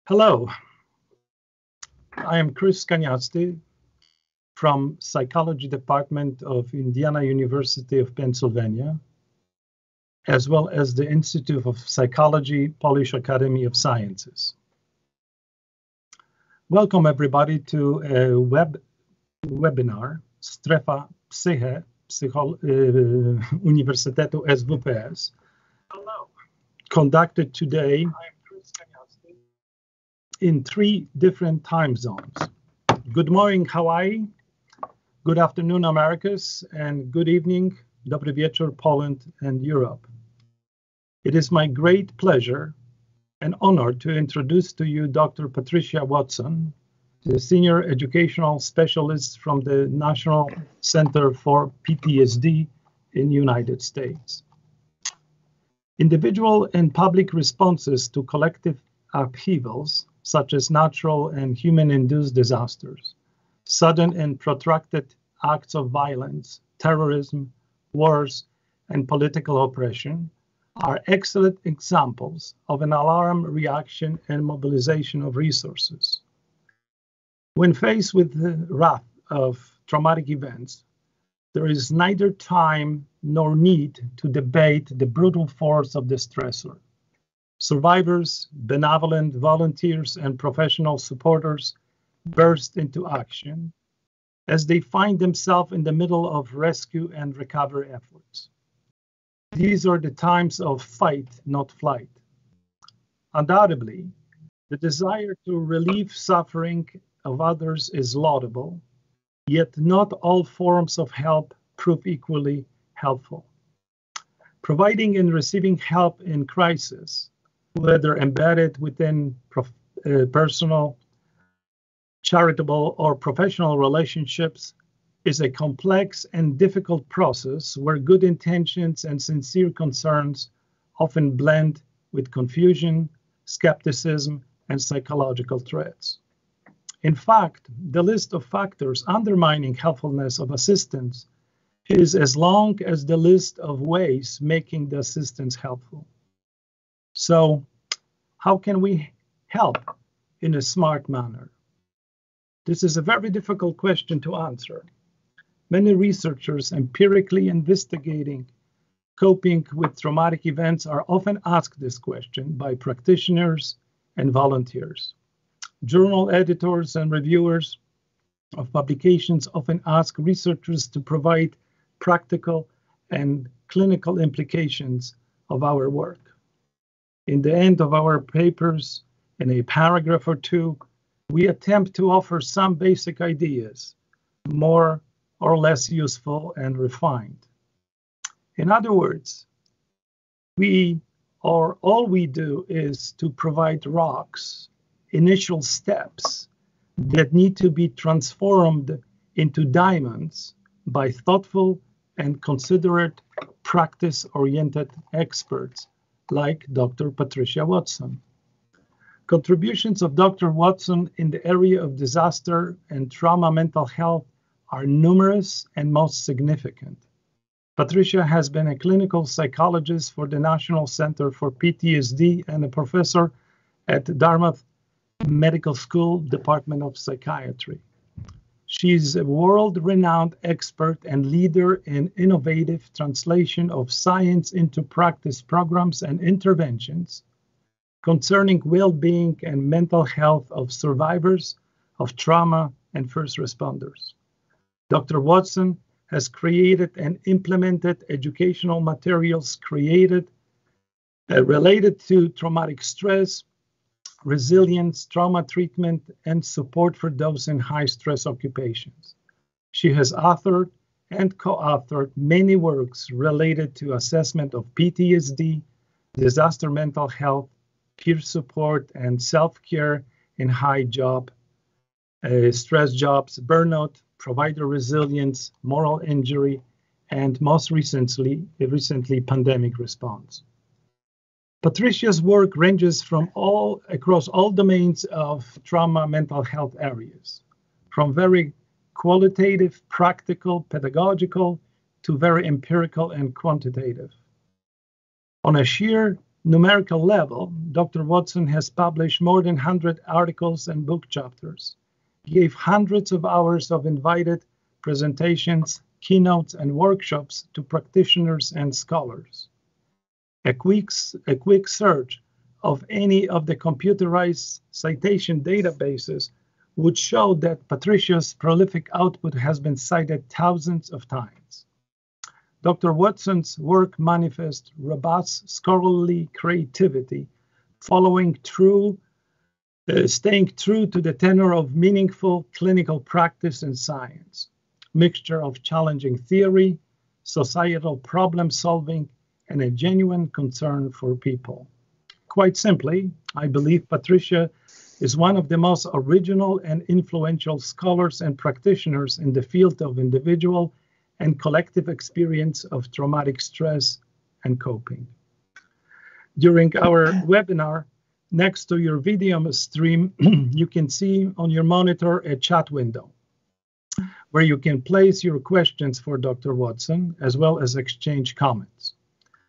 Hello, I am Chris Kaniasty from Psychology Department of Indiana University of Pennsylvania, as well as the Institute of Psychology, Polish Academy of Sciences. Welcome everybody to a webinar Strefa Psyche Uniwersytetu SWPS, conducted today in 3 different time zones. Good morning, Hawaii. Good afternoon, Americas, and good evening, dobry wieczór, Poland and Europe. It is my great pleasure and honor to introduce to you Dr. Patricia Watson, the Senior Educational Specialist from the National Center for PTSD in the United States. Individual and public responses to collective upheavals, such as natural and human-induced disasters, sudden and protracted acts of violence, terrorism, wars, and political oppression, are excellent examples of an alarm reaction and mobilization of resources. When faced with the wrath of traumatic events, there is neither time nor need to debate the brutal force of the stressor. Survivors, benevolent volunteers, and professional supporters burst into action as they find themselves in the middle of rescue and recovery efforts. These are the times of fight, not flight. Undoubtedly, the desire to relieve suffering of others is laudable, yet not all forms of help prove equally helpful. Providing and receiving help in crisis, whether embedded within personal, charitable, or professional relationships, is a complex and difficult process where good intentions and sincere concerns often blend with confusion, skepticism, and psychological threats. In fact, the list of factors undermining helpfulness of assistance is as long as the list of ways making the assistance helpful. So, how can we help in a smart manner? This is a very difficult question to answer. Many researchers empirically investigating coping with traumatic events are often asked this question by practitioners and volunteers. Journal editors and reviewers of publications often ask researchers to provide practical and clinical implications of our work. In the end of our papers, in a paragraph or 2, we attempt to offer some basic ideas, more or less useful and refined. In other words, all we do is to provide rocks, initial steps that need to be transformed into diamonds by thoughtful and considerate, practice-oriented experts like Dr. Patricia Watson. Contributions of Dr. Watson in the area of disaster and trauma mental health are numerous and most significant. Patricia has been a clinical psychologist for the National Center for PTSD and a professor at Dartmouth Medical School Department of Psychiatry. She is a world-renowned expert and leader in innovative translation of science into practice programs and interventions concerning well-being and mental health of survivors of trauma and first responders. Dr. Watson has created and implemented educational materials related to traumatic stress, resilience, trauma treatment, and support for those in high-stress occupations. She has authored and co-authored many works related to assessment of PTSD, disaster mental health, peer support, and self-care in high stress jobs, burnout, provider resilience, moral injury, and most recently pandemic response. Patricia's work ranges from across all domains of trauma mental health areas, from very qualitative, practical, pedagogical, to very empirical and quantitative. On a sheer numerical level, Dr. Watson has published more than 100 articles and book chapters, gave hundreds of hours of invited presentations, keynotes, and workshops to practitioners and scholars. A quick search of any of the computerized citation databases would show that Patricia's prolific output has been cited thousands of times. Dr. Watson's work manifests robust scholarly creativity, staying true to the tenor of meaningful clinical practice and science, mixture of challenging theory, societal problem solving, and a genuine concern for people. Quite simply, I believe Patricia is one of the most original and influential scholars and practitioners in the field of individual and collective experience of traumatic stress and coping. During our webinar, next to your video stream, you can see on your monitor a chat window where you can place your questions for Dr. Watson, as well as exchange comments.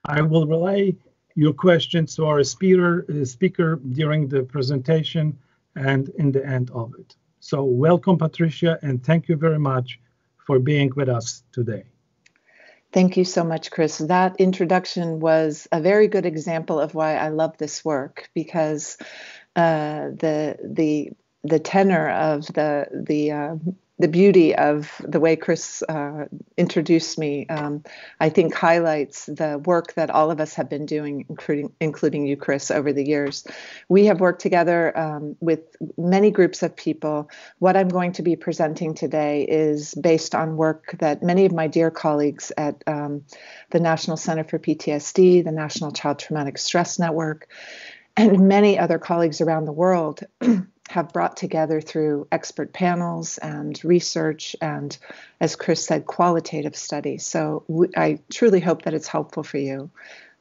I will relay your questions to our speaker during the presentation and in the end of it. So welcome, Patricia, and thank you very much for being with us today. Thank you so much, Chris. That introduction was a very good example of why I love this work, because the tenor of the beauty of the way Chris introduced me, I think highlights the work that all of us have been doing, including you, Chris, over the years. We have worked together with many groups of people. What I'm going to be presenting today is based on work that many of my dear colleagues at the National Center for PTSD, the National Child Traumatic Stress Network, and many other colleagues around the world have brought together through expert panels and research and, as Chris said, qualitative studies. So I truly hope that it's helpful for you.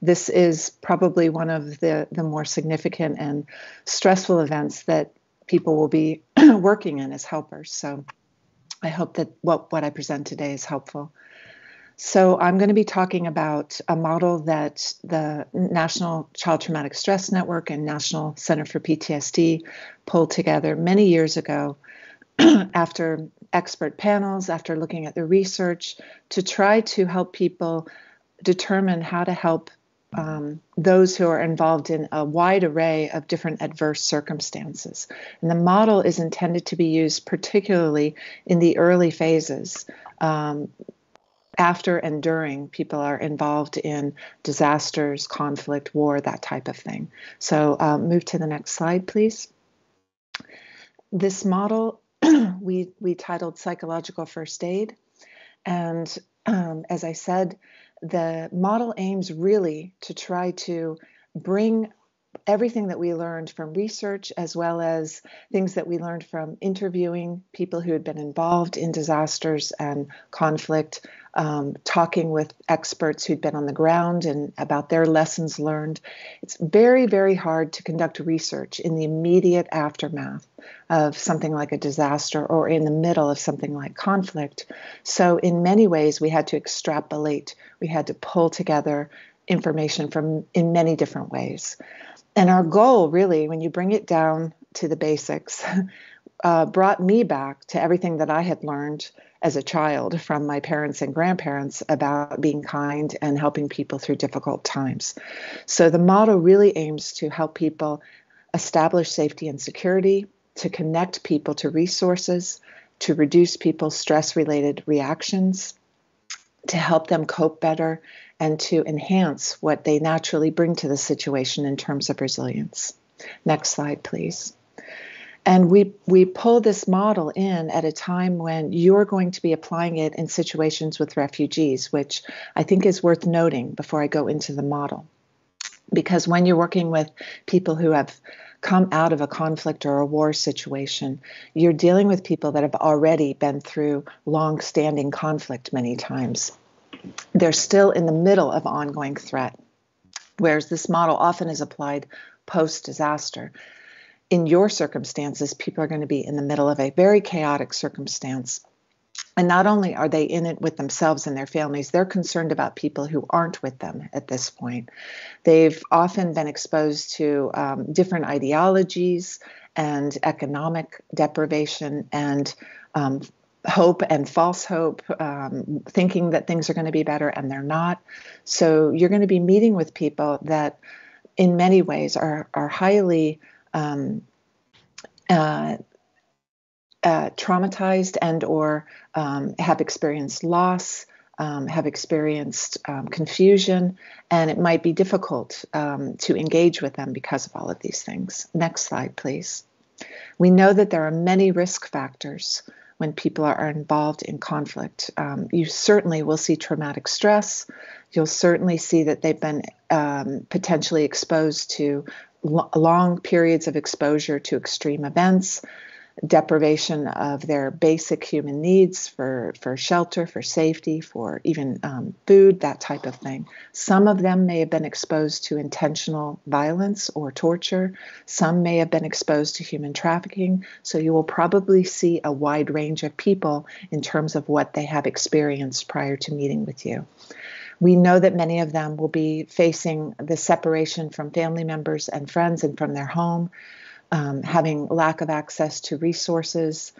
This is probably one of the more significant and stressful events that people will be working in as helpers. So I hope that what I present today is helpful. So I'm going to be talking about a model that the National Child Traumatic Stress Network and National Center for PTSD pulled together many years ago after expert panels, after looking at the research, to try to help people determine how to help those who are involved in a wide array of different adverse circumstances. And the model is intended to be used particularly in the early phases, after and during people are involved in disasters, conflict, war, that type of thing. So move to the next slide, please. This model we titled Psychological First Aid. And as I said, the model aims really to try to bring everything that we learned from research, as well as things that we learned from interviewing people who had been involved in disasters and conflict, talking with experts who'd been on the ground and about their lessons learned. It's very, very hard to conduct research in the immediate aftermath of something like a disaster or in the middle of something like conflict. So in many ways, we had to extrapolate. We had to pull together information from in many different ways. And our goal, really, when you bring it down to the basics, brought me back to everything that I had learned as a child from my parents and grandparents about being kind and helping people through difficult times. So the model really aims to help people establish safety and security, to connect people to resources, to reduce people's stress-related reactions, to help them cope better, and to enhance what they naturally bring to the situation in terms of resilience. Next slide, please. And we pull this model in at a time when you're going to be applying it in situations with refugees, which I think is worth noting before I go into the model. Because when you're working with people who have come out of a conflict or a war situation, you're dealing with people that have already been through long-standing conflict many times. They're still in the middle of ongoing threat, whereas this model often is applied post-disaster. In your circumstances, people are going to be in the middle of a very chaotic circumstance, And not only are they in it with themselves and their families, they're concerned about people who aren't with them at this point. They've often been exposed to different ideologies and economic deprivation and hope and false hope, thinking that things are going to be better and they're not. So you're going to be meeting with people that in many ways are highly traumatized and or have experienced loss, have experienced confusion, and it might be difficult to engage with them because of all of these things. Next slide, please. We know that there are many risk factors when people are involved in conflict. You certainly will see traumatic stress. You'll certainly see that they've been potentially exposed to long periods of exposure to extreme events, deprivation of their basic human needs for shelter, for safety, for even food, that type of thing. Some of them may have been exposed to intentional violence or torture. Some may have been exposed to human trafficking. So you will probably see a wide range of people in terms of what they have experienced prior to meeting with you. We know that many of them will be facing the separation from family members and friends and from their home, having lack of access to resources.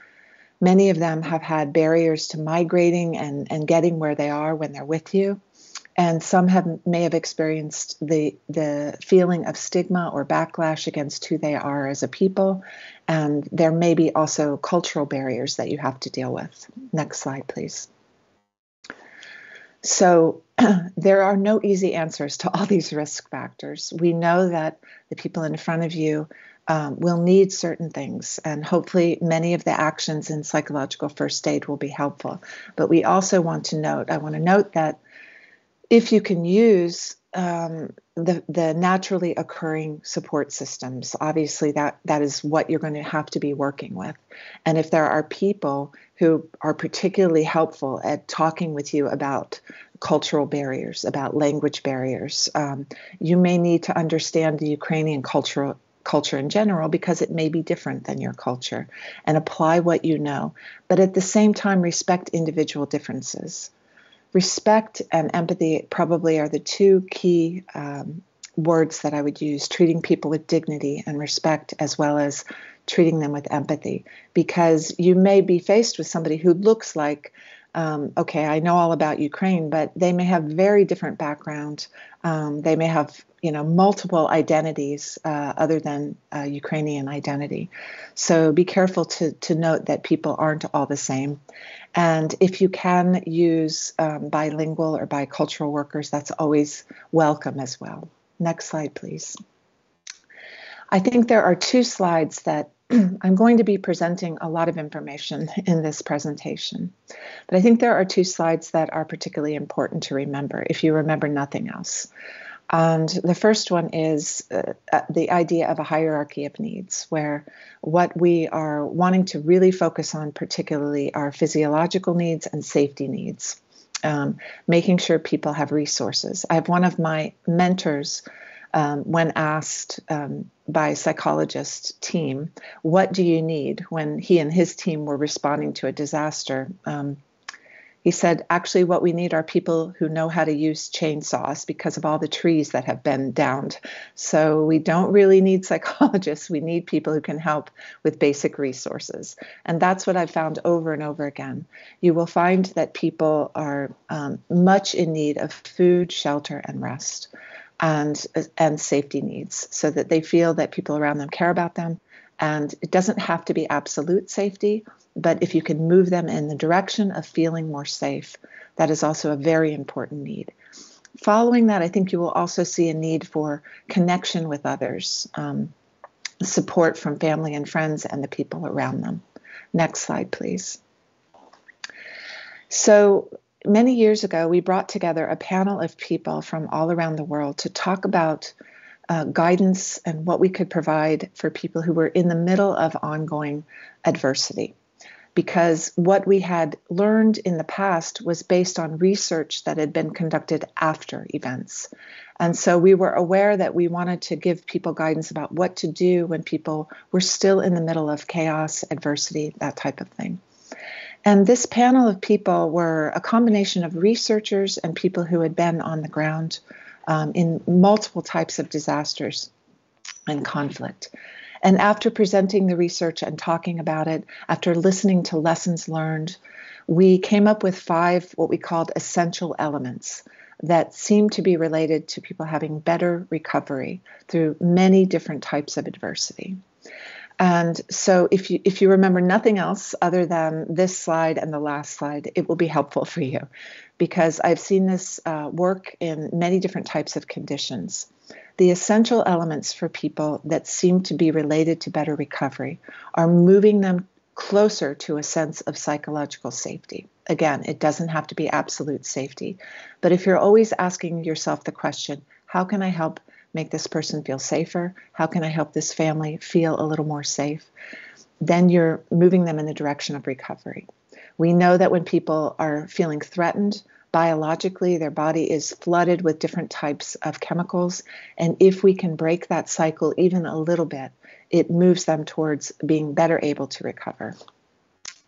Many of them have had barriers to migrating and getting where they are when they're with you. And some may have experienced the feeling of stigma or backlash against who they are as a people. And there may be also cultural barriers that you have to deal with. Next slide, please. So there are no easy answers to all these risk factors. We know that the people in front of you will need certain things, and hopefully many of the actions in psychological first aid will be helpful. But we also want to note, I want to note that if you can use the naturally occurring support systems, obviously that is what you're going to have to be working with. And if there are people who are particularly helpful at talking with you about cultural barriers, about language barriers, you may need to understand the Ukrainian culture in general, because it may be different than your culture, and apply what you know. But at the same time, respect individual differences. Respect and empathy probably are the two key words that I would use, treating people with dignity and respect, as well as treating them with empathy, because you may be faced with somebody who looks like, okay, I know all about Ukraine, but they may have very different background. They may have, multiple identities other than Ukrainian identity. So be careful to note that people aren't all the same. And if you can use bilingual or bicultural workers, that's always welcome as well. Next slide, please. I think there are two slides that I'm going to be presenting a lot of information in this presentation, but I think there are two slides that are particularly important to remember if you remember nothing else. And the first one is the idea of a hierarchy of needs, where what we are wanting to really focus on particularly are physiological needs and safety needs, making sure people have resources. I have one of my mentors, when asked by a psychologist team, what do you need, when he and his team were responding to a disaster, he said, actually, what we need are people who know how to use chainsaws because of all the trees that have been downed. So we don't really need psychologists. We need people who can help with basic resources. And that's what I've found over and over again. You will find that people are much in need of food, shelter, and rest, and safety needs, so that they feel that people around them care about them. And it doesn't have to be absolute safety, but if you can move them in the direction of feeling more safe, that is also a very important need. Following that, I think you will also see a need for connection with others, support from family and friends and the people around them. Next slide, please. So many years ago, we brought together a panel of people from all around the world to talk about guidance and what we could provide for people who were in the middle of ongoing adversity. Because what we had learned in the past was based on research that had been conducted after events. And so we were aware that we wanted to give people guidance about what to do when people were still in the middle of chaos, adversity, that type of thing. And this panel of people were a combination of researchers and people who had been on the ground in multiple types of disasters and conflict. And after presenting the research and talking about it, after listening to lessons learned, we came up with 5 what we called essential elements that seem to be related to people having better recovery through many different types of adversity. And so if you remember nothing else other than this slide and the last slide, it will be helpful for you, because I've seen this work in many different types of conditions. The essential elements for people that seem to be related to better recovery are moving them closer to a sense of psychological safety. Again, it doesn't have to be absolute safety, but if you're always asking yourself the question, how can I help make this person feel safer? How can I help this family feel a little more safe? Then you're moving them in the direction of recovery. We know that when people are feeling threatened, biologically, their body is flooded with different types of chemicals. And if we can break that cycle even a little bit, it moves them towards being better able to recover.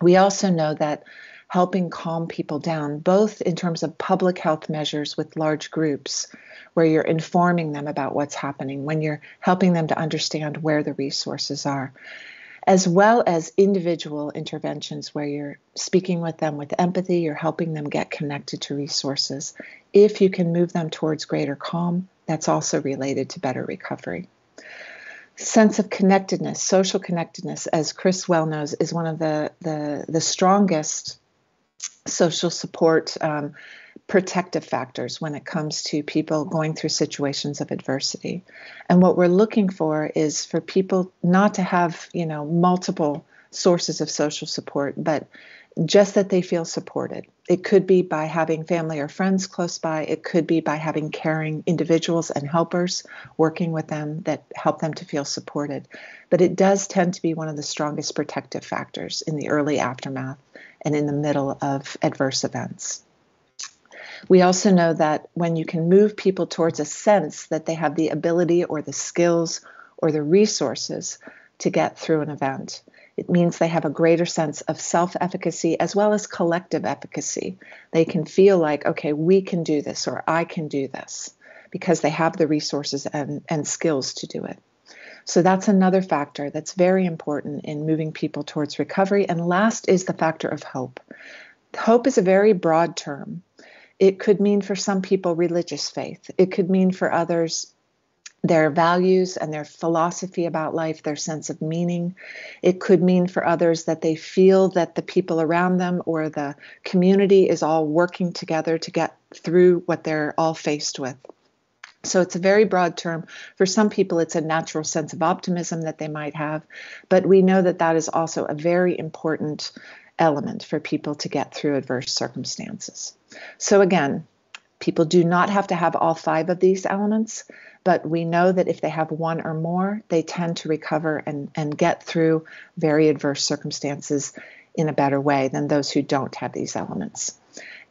We also know that helping calm people down, both in terms of public health measures with large groups, where you're informing them about what's happening, when you're helping them to understand where the resources are, as well as individual interventions where you're speaking with them with empathy, you're helping them get connected to resources. If you can move them towards greater calm, that's also related to better recovery. Sense of connectedness, social connectedness, as Chris well knows, is one of the strongest social support protective factors when it comes to people going through situations of adversity. And what we're looking for is for people not to have, multiple sources of social support, but just that they feel supported. It could be by having family or friends close by. It could be by having caring individuals and helpers working with them that help them to feel supported. But it does tend to be one of the strongest protective factors in the early aftermath and in the middle of adverse events. We also know that when you can move people towards a sense that they have the ability or the skills or the resources to get through an event, it means they have a greater sense of self-efficacy as well as collective efficacy. They can feel like, okay, we can do this, or I can do this, because they have the resources and skills to do it. So that's another factor that's very important in moving people towards recovery. And last is the factor of hope. Hope is a very broad term. It could mean for some people religious faith. It could mean for others their values and their philosophy about life, their sense of meaning. It could mean for others that they feel that the people around them or the community is all working together to get through what they're all faced with. So it's a very broad term. For some people, it's a natural sense of optimism that they might have, but we know that that is also a very important element for people to get through adverse circumstances. So again, people do not have to have all 5 of these elements, but we know that if they have one or more, they tend to recover and get through very adverse circumstances in a better way than those who don't have these elements.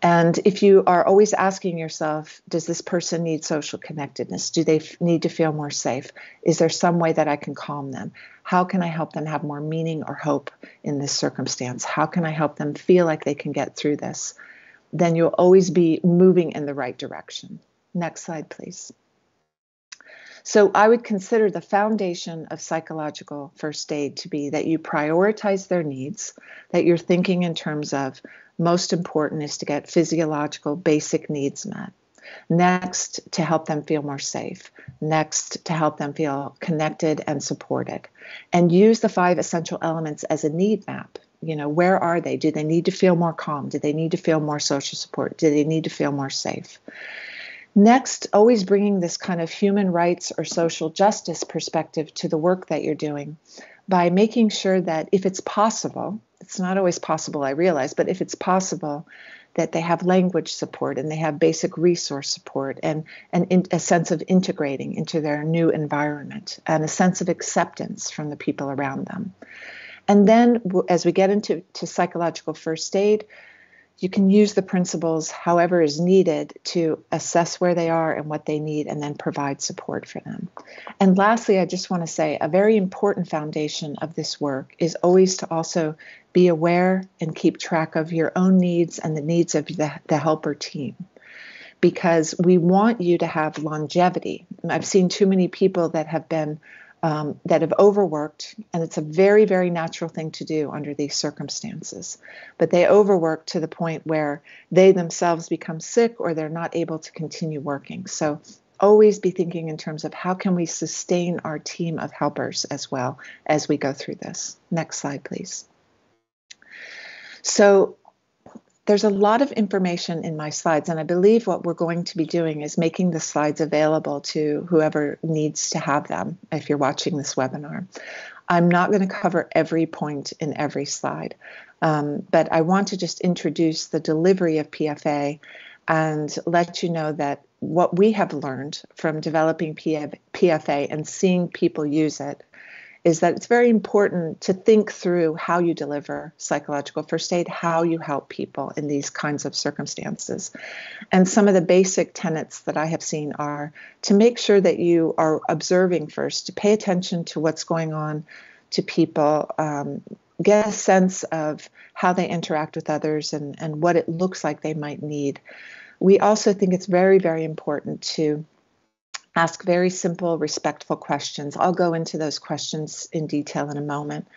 And if you are always asking yourself, does this person need social connectedness? Do they need to feel more safe? Is there some way that I can calm them? How can I help them have more meaning or hope in this circumstance? How can I help them feel like they can get through this? Then you'll always be moving in the right direction. Next slide, please. So I would consider the foundation of psychological first aid to be that you prioritize their needs, that you're thinking in terms of most important is to get physiological basic needs met. Next, to help them feel more safe. Next, to help them feel connected and supported. And use the 5 essential elements as a need map. Where are they? Do they need to feel more calm? Do they need to feel more social support? Do they need to feel more safe? Next, always bringing this kind of human rights or social justice perspective to the work that you're doing by making sure that if it's possible, it's not always possible, I realize, but if it's possible, that they have language support and they have basic resource support and a sense of integrating into their new environment and a sense of acceptance from the people around them. And then as we get into psychological first aid, you can use the principles however is needed to assess where they are and what they need, and then provide support for them. And lastly, I just want to say a very important foundation of this work is always to also be aware and keep track of your own needs and the needs of the helper team, because we want you to have longevity. I've seen too many people that have been that have overworked, and it's a very, very natural thing to do under these circumstances. But they overwork to the point where they themselves become sick or they're not able to continue working. So always be thinking in terms of how can we sustain our team of helpers as well as we go through this. Next slide, please. So there's a lot of information in my slides, and I believe what we're going to be doing is making the slides available to whoever needs to have them if you're watching this webinar. I'm not going to cover every point in every slide, but I want to just introduce the delivery of PFA and let you know that what we have learned from developing PFA and seeing people use it is that it's very important to think through how you deliver psychological first aid, how you help people in these kinds of circumstances. And some of the basic tenets that I have seen are to make sure that you are observing first, to pay attention to what's going on to people, get a sense of how they interact with others and what it looks like they might need. We also think it's very, very important to ask very simple, respectful questions. I'll go into those questions in detail in a moment.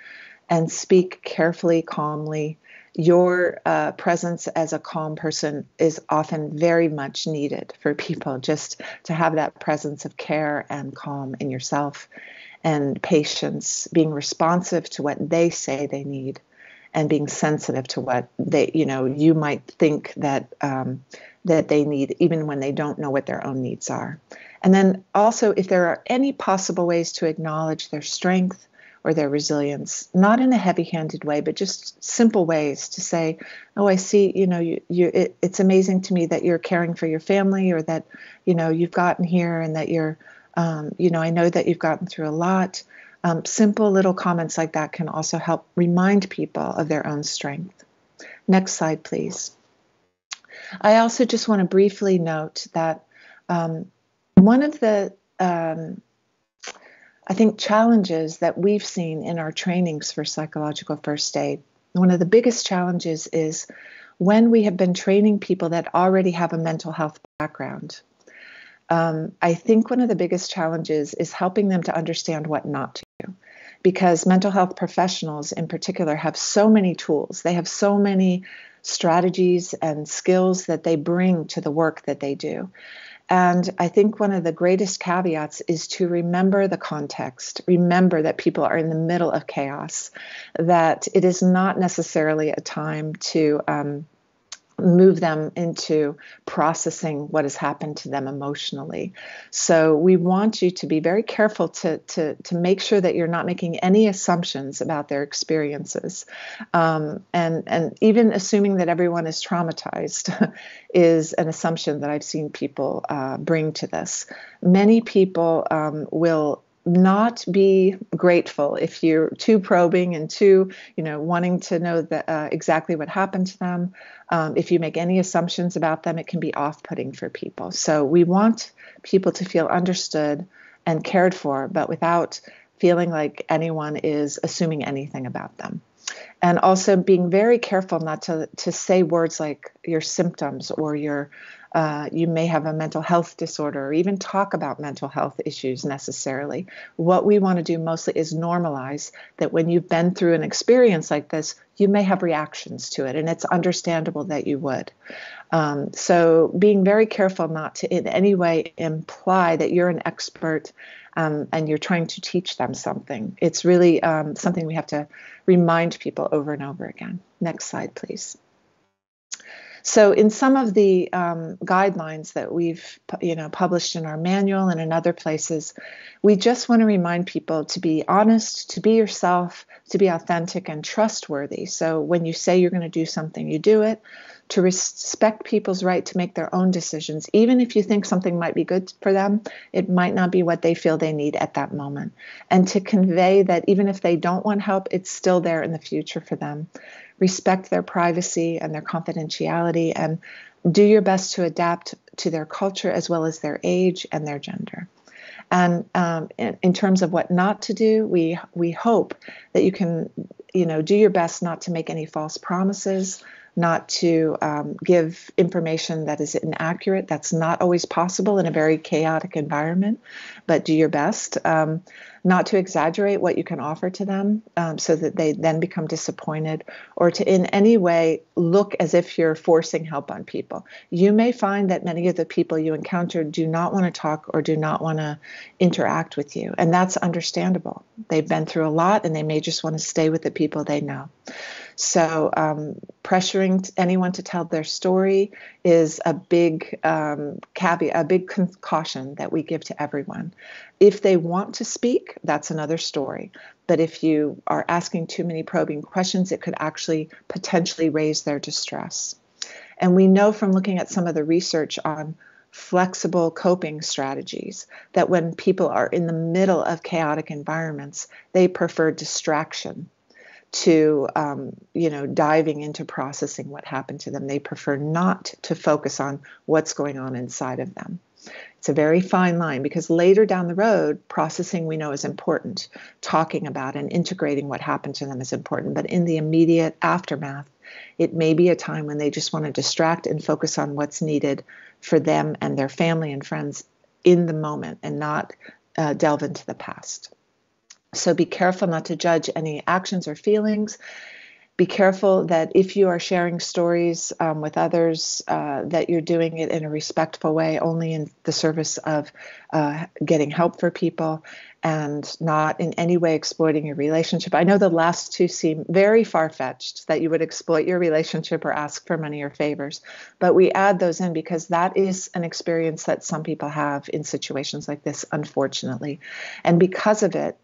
And speak carefully, calmly. Your presence as a calm person is often very much needed for people, just to have that presence of care and calm in yourself, and patience, being responsive to what they say they need, and being sensitive to what they, you might think that that they need, even when they don't know what their own needs are. And then also, if there are any possible ways to acknowledge their strength or their resilience, not in a heavy-handed way, but just simple ways to say, oh, I see, it's amazing to me that you're caring for your family, or that, you've gotten here, and that you're, I know that you've gotten through a lot. Simple little comments like that can also help remind people of their own strength. Next slide, please. I also just want to briefly note that one of the, I think, challenges that we've seen in our trainings for psychological first aid, one of the biggest challenges is when we have been training people that already have a mental health background. I think one of the biggest challenges is helping them to understand what not to do, because mental health professionals in particular have so many tools. They have so many strategies and skills that they bring to the work that they do. And I think one of the greatest caveats is to remember the context, remember that people are in the middle of chaos, that it is not necessarily a time to move them into processing what has happened to them emotionally. So we want you to be very careful to make sure that you're not making any assumptions about their experiences. And even assuming that everyone is traumatized is an assumption that I've seen people bring to this. Many people will not be grateful if you're too probing and too, wanting to know that, exactly what happened to them. If you make any assumptions about them, it can be off-putting for people. So we want people to feel understood and cared for, but without feeling like anyone is assuming anything about them. And also being very careful not to say words like your symptoms or your you may have a mental health disorder, or even talk about mental health issues necessarily. What we want to do mostly is normalize that when you've been through an experience like this, you may have reactions to it, and it's understandable that you would. So being very careful not to in any way imply that you're an expert and you're trying to teach them something. It's really something we have to remind people over and over again. Next slide, please. So in some of the guidelines that we've published in our manual and in other places, we just want to remind people to be honest, to be yourself, to be authentic and trustworthy. So when you say you're going to do something, you do it. to respect people's right to make their own decisions. Even if you think something might be good for them, it might not be what they feel they need at that moment. And to convey that even if they don't want help, it's still there in the future for them. Respect their privacy and their confidentiality, and do your best to adapt to their culture as well as their age and their gender. And in terms of what not to do, we hope that you can, do your best not to make any false promises, not to give information that is inaccurate. That's not always possible in a very chaotic environment, but do your best. Not to exaggerate what you can offer to them so that they then become disappointed, or to in any way look as if you're forcing help on people. You may find that many of the people you encounter do not want to talk or do not want to interact with you, and that's understandable. They've been through a lot and they may just want to stay with the people they know. So pressuring anyone to tell their story is a big caveat, a big caution that we give to everyone. If they want to speak, that's another story. But if you are asking too many probing questions, it could actually potentially raise their distress. And we know from looking at some of the research on flexible coping strategies that when people are in the middle of chaotic environments, they prefer distraction to diving into processing what happened to them. They prefer not to focus on what's going on inside of them. It's a very fine line, because later down the road, processing we know is important. Talking about and integrating what happened to them is important. But in the immediate aftermath, it may be a time when they just want to distract and focus on what's needed for them and their family and friends in the moment, and not delve into the past. So be careful not to judge any actions or feelings. Be careful that if you are sharing stories with others, that you're doing it in a respectful way, only in the service of getting help for people, and not in any way exploiting your relationship. I know the last two seem very far-fetched, that you would exploit your relationship or ask for money or favors, but we add those in because that is an experience that some people have in situations like this, unfortunately. And because of it,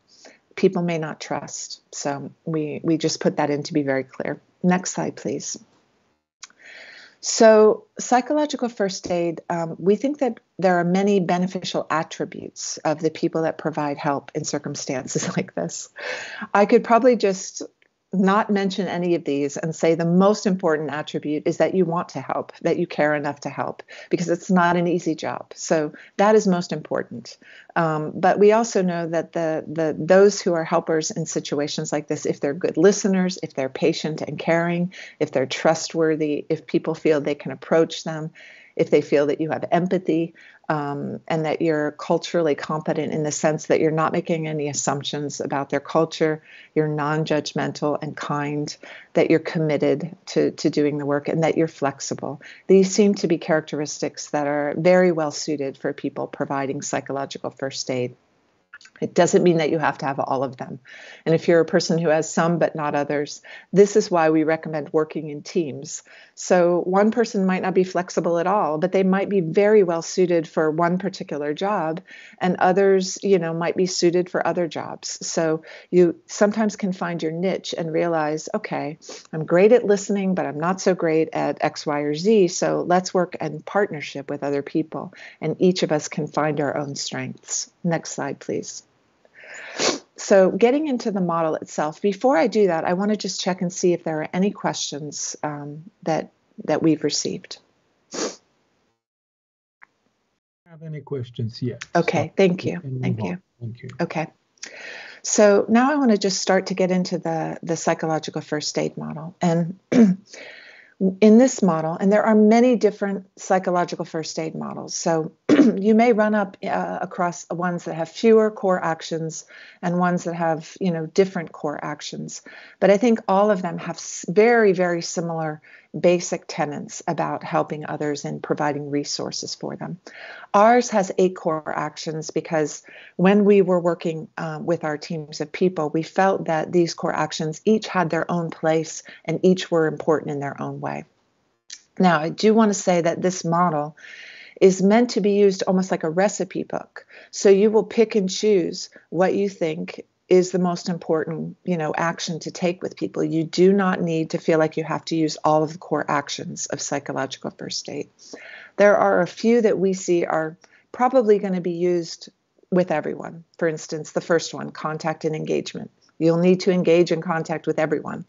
people may not trust. So we just put that in to be very clear. Next slide, please. So psychological first aid, we think that there are many beneficial attributes of the people that provide help in circumstances like this. I could probably just not mention any of these and say the most important attribute is that you want to help, that you care enough to help, because it's not an easy job. So that is most important. But we also know that those who are helpers in situations like this, if they're good listeners, if they're patient and caring, if they're trustworthy, if people feel they can approach them, if they feel that you have empathy, and that you're culturally competent in the sense that you're not making any assumptions about their culture, you're non-judgmental and kind, that you're committed to doing the work, and that you're flexible. These seem to be characteristics that are very well suited for people providing psychological first aid. It doesn't mean that you have to have all of them. And if you're a person who has some but not others, this is why we recommend working in teams. So one person might not be flexible at all, but they might be very well suited for one particular job, and others, might be suited for other jobs. So you sometimes can find your niche and realize, okay, I'm great at listening, but I'm not so great at X, Y, or Z. So let's work in partnership with other people, and each of us can find our own strengths. Next slide, please. So getting into the model itself, before I do that, I want to just check and see if there are any questions that we've received. Have any questions yet? Okay, so thank you. Thank you. Okay. So now I want to just start to get into the psychological first aid model. And in this model, and there are many different psychological first aid models. So you may run up across ones that have fewer core actions and ones that have, different core actions. But I think all of them have very, very similar basic tenets about helping others and providing resources for them. Ours has 8 core actions because when we were working with our teams of people, we felt that these core actions each had their own place and each were important in their own way. Now, I do want to say that this model is meant to be used almost like a recipe book. So you will pick and choose what you think is the most important, action to take with people. You do not need to feel like you have to use all of the core actions of psychological first aid. There are a few that we see are probably going to be used with everyone. For instance, the first one, contact and engagement. You'll need to engage in contact with everyone.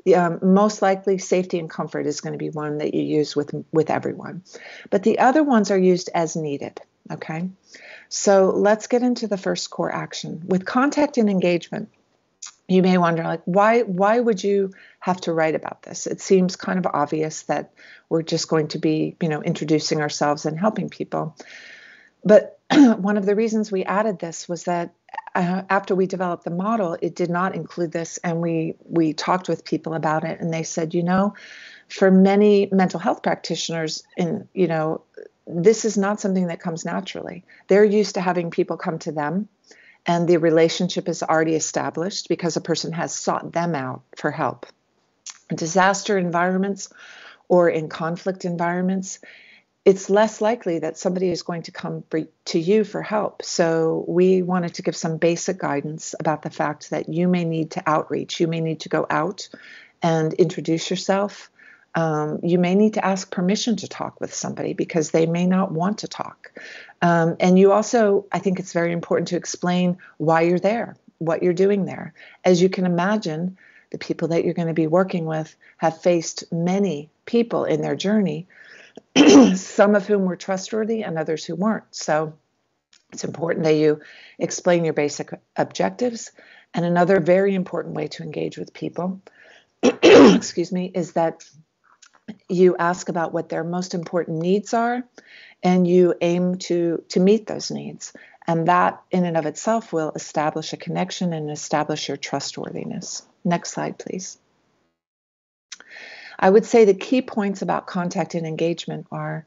Most likely, safety and comfort is going to be one that you use with everyone. But the other ones are used as needed, okay? So let's get into the first core action. With contact and engagement, you may wonder, like, why would you have to write about this? It seems kind of obvious that we're just going to be, introducing ourselves and helping people. But one of the reasons we added this was that after we developed the model, it did not include this. And we talked with people about it, and they said, for many mental health practitioners, this is not something that comes naturally. They're used to having people come to them, and the relationship is already established because a person has sought them out for help. In disaster environments or in conflict environments, it's less likely that somebody is going to come to you for help. So we wanted to give some basic guidance about the fact that you may need to outreach. You may need to go out and introduce yourself. You may need to ask permission to talk with somebody because they may not want to talk. And you also, I think it's very important to explain why you're there, what you're doing there. As you can imagine, the people that you're going to be working with have faced many people in their journey, some of whom were trustworthy and others who weren't. So it's important that you explain your basic objectives. And another very important way to engage with people, excuse me, is that you ask about what their most important needs are, and you aim to meet those needs. And that in and of itself will establish a connection and establish your trustworthiness. Next slide, please. I would say the key points about contact and engagement are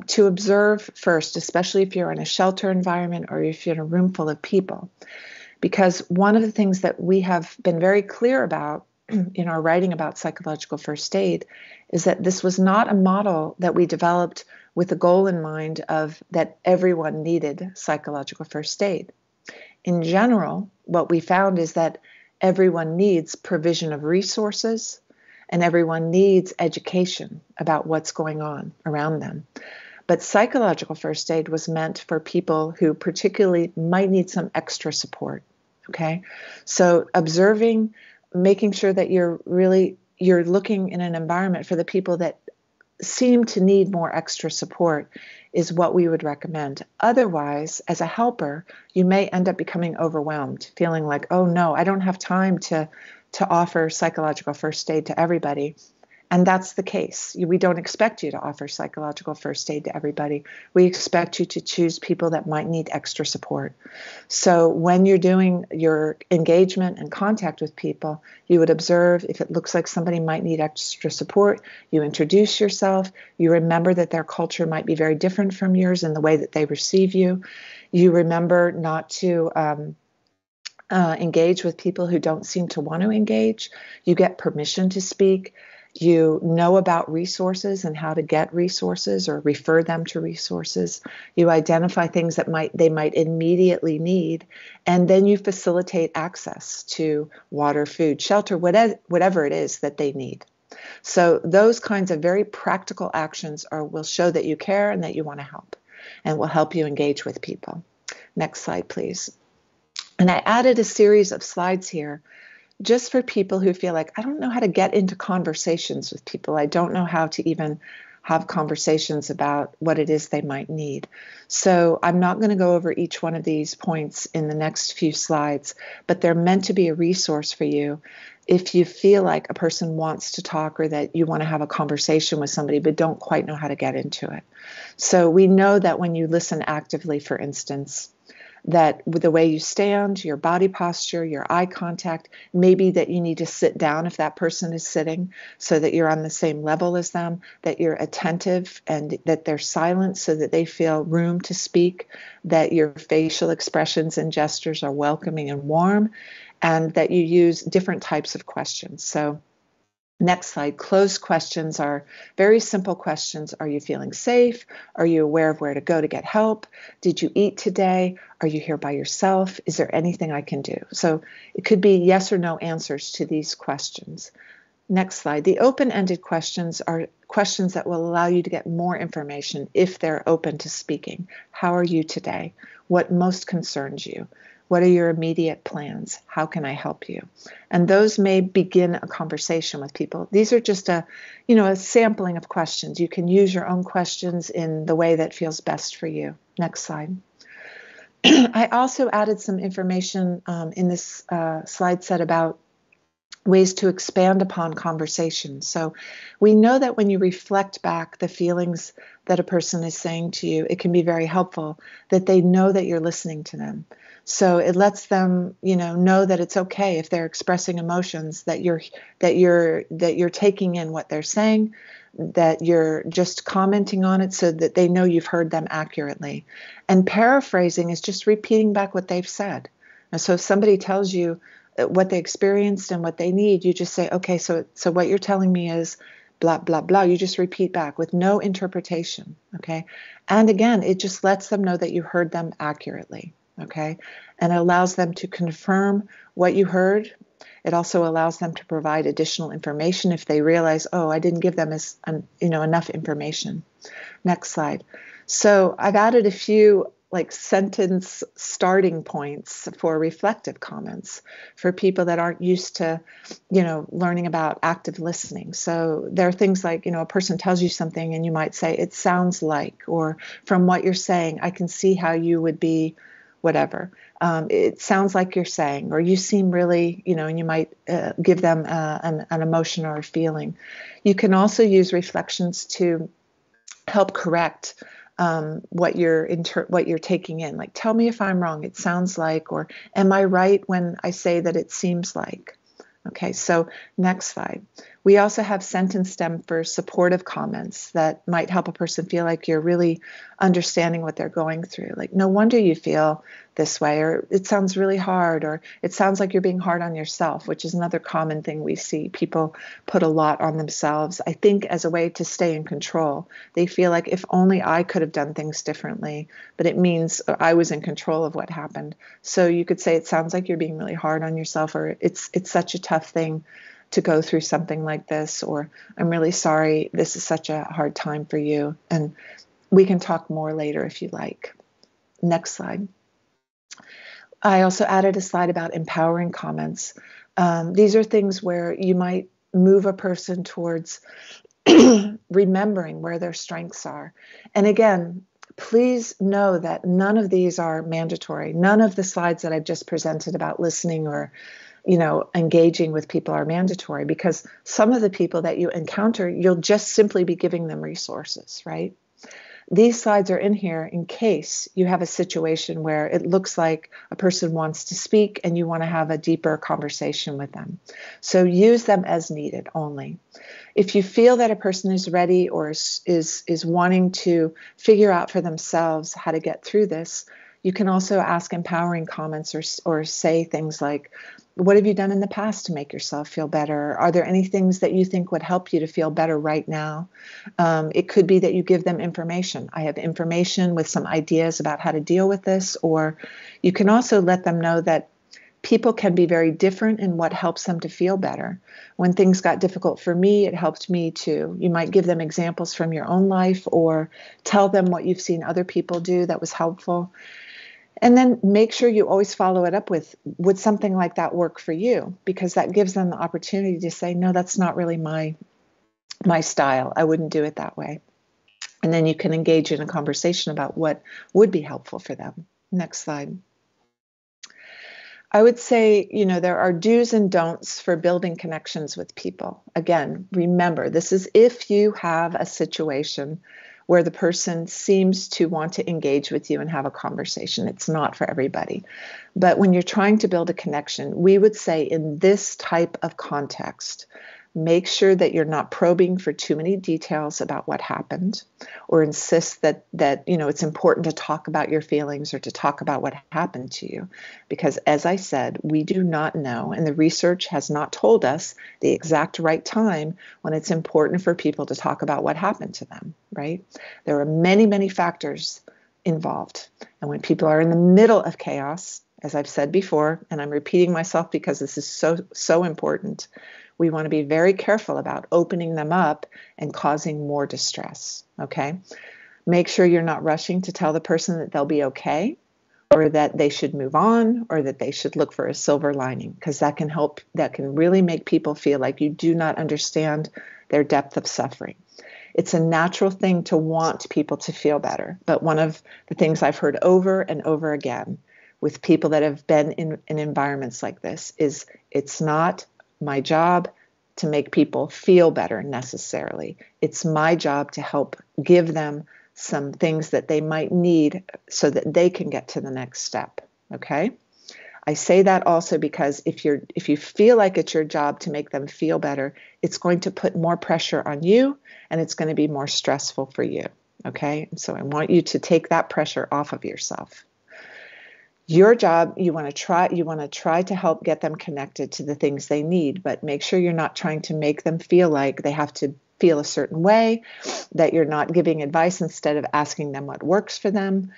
to observe first, especially if you're in a shelter environment or if you're in a room full of people. Because one of the things that we have been very clear about in our writing about psychological first aid is that this was not a model that we developed with the goal in mind of that everyone needed psychological first aid. In general, what we found is that everyone needs provision of resources, and everyone needs education about what's going on around them. But psychological first aid was meant for people who particularly might need some extra support, okay? So observing, making sure that you're looking in an environment for the people that seem to need more extra support is what we would recommend. Otherwise, as a helper, you may end up becoming overwhelmed, feeling like, oh no, I don't have time to offer psychological first aid to everybody. And that's the case. We don't expect you to offer psychological first aid to everybody. We expect you to choose people that might need extra support. So when you're doing your engagement and contact with people, you would observe if it looks like somebody might need extra support, you introduce yourself, you remember that their culture might be very different from yours in the way that they receive you. You remember not to engage with people who don't seem to want to engage. You get permission to speak. You know about resources and how to get resources or refer them to resources. You identify things that they might immediately need, and then you facilitate access to water, food, shelter, whatever it is that they need. So those kinds of very practical actions will show that you care and that you want to help, and will help you engage with people. Next slide, please. And I added a series of slides here just for people who feel like, I don't know how to get into conversations with people. I don't know how to even have conversations about what it is they might need. So I'm not going to go over each one of these points in the next few slides, but they're meant to be a resource for you if you feel like a person wants to talk or that you want to have a conversation with somebody but don't quite know how to get into it. So we know that when you listen actively, for instance, that with the way you stand, your body posture, your eye contact, maybe that you need to sit down if that person is sitting so that you're on the same level as them, that you're attentive and that they're silent so that they feel room to speak, that your facial expressions and gestures are welcoming and warm, and that you use different types of questions. So Next slide. Closed questions are very simple questions. Are you feeling safe? Are you aware of where to go to get help? Did you eat today? Are you here by yourself? Is there anything I can do? So it could be yes or no answers to these questions. Next slide. The open-ended questions are questions that will allow you to get more information if they're open to speaking. How are you today? What most concerns you? What are your immediate plans? How can I help you? And those may begin a conversation with people. These are just a sampling of questions. You can use your own questions in the way that feels best for you. Next slide. I also added some information in this slide set about ways to expand upon conversations. So we know that when you reflect back the feelings that a person is saying to you, it can be very helpful that they know that you're listening to them. So it lets them, know that it's okay if they're expressing emotions, that you're taking in what they're saying, that you're just commenting on it so that they know you've heard them accurately. And paraphrasing is just repeating back what they've said. And so if somebody tells you what they experienced and what they need, you just say, okay, so what you're telling me is blah, blah, blah. You just repeat back with no interpretation, okay? And again, it just lets them know that you heard them accurately, okay? And it allows them to confirm what you heard. It also allows them to provide additional information if they realize, oh, I didn't give them enough information. Next slide. So I've added a few sentence starting points for reflective comments for people that aren't used to, learning about active listening. So there are things like, a person tells you something and you might say, it sounds like, or from what you're saying, I can see how you would be whatever. It sounds like you're saying, or you seem really, and you might give them an emotion or a feeling. You can also use reflections to help correct what you're taking in. Like, tell me if I'm wrong. It sounds like, or am I right when I say that it seems like? Okay, so next slide. We also have sentence stem for supportive comments that might help a person feel like you're really understanding what they're going through. Like, no wonder you feel this way, or it sounds really hard, or it sounds like you're being hard on yourself, which is another common thing we see. People put a lot on themselves, I think, as a way to stay in control. They feel like if only I could have done things differently, but it means I was in control of what happened. So you could say it sounds like you're being really hard on yourself, or it's such a tough thing to go through something like this, or I'm really sorry, this is such a hard time for you. And we can talk more later if you like. Next slide. I also added a slide about empowering comments. These are things where you might move a person towards remembering where their strengths are. And again, please know that none of these are mandatory. None of the slides that I've just presented about listening or engaging with people are mandatory, because some of the people that you encounter, you'll just simply be giving them resources, right? These slides are in here in case you have a situation where it looks like a person wants to speak and you want to have a deeper conversation with them. So use them as needed only. If you feel that a person is ready or is wanting to figure out for themselves how to get through this, you can also ask empowering comments or say things like, what have you done in the past to make yourself feel better? Are there any things that you think would help you to feel better right now? It could be that you give them information. I have information with some ideas about how to deal with this. Or you can also let them know that people can be very different in what helps them to feel better. When things got difficult for me, it helped me too. You might give them examples from your own life or tell them what you've seen other people do that was helpful. And then make sure you always follow it up with, would something like that work for you? Because that gives them the opportunity to say, no, that's not really my style. I wouldn't do it that way. And then you can engage in a conversation about what would be helpful for them. Next slide. I would say, there are do's and don'ts for building connections with people. Again, remember, this is if you have a situation where the person seems to want to engage with you and have a conversation. It's not for everybody. But when you're trying to build a connection, we would say in this type of context, make sure that you're not probing for too many details about what happened, or insist that it's important to talk about your feelings or to talk about what happened to you. Because as I said, we do not know, and the research has not told us the exact right time when it's important for people to talk about what happened to them, right? There are many, many factors involved. And when people are in the middle of chaos, as I've said before, and I'm repeating myself because this is so important, we want to be very careful about opening them up and causing more distress, okay? Make sure you're not rushing to tell the person that they'll be okay, or that they should move on, or that they should look for a silver lining, because that can really make people feel like you do not understand their depth of suffering. It's a natural thing to want people to feel better, but one of the things I've heard over and over again with people that have been in environments like this is, it's not my job to make people feel better necessarily. It's my job to help give them some things that they might need so that they can get to the next step. Okay? I say that also because if you feel like it's your job to make them feel better, it's going to put more pressure on you, and it's going to be more stressful for you. Okay? So I want you to take that pressure off of yourself. Your job, you want to try to help get them connected to the things they need, but make sure you're not trying to make them feel like they have to feel a certain way, that you're not giving advice instead of asking them what works for them.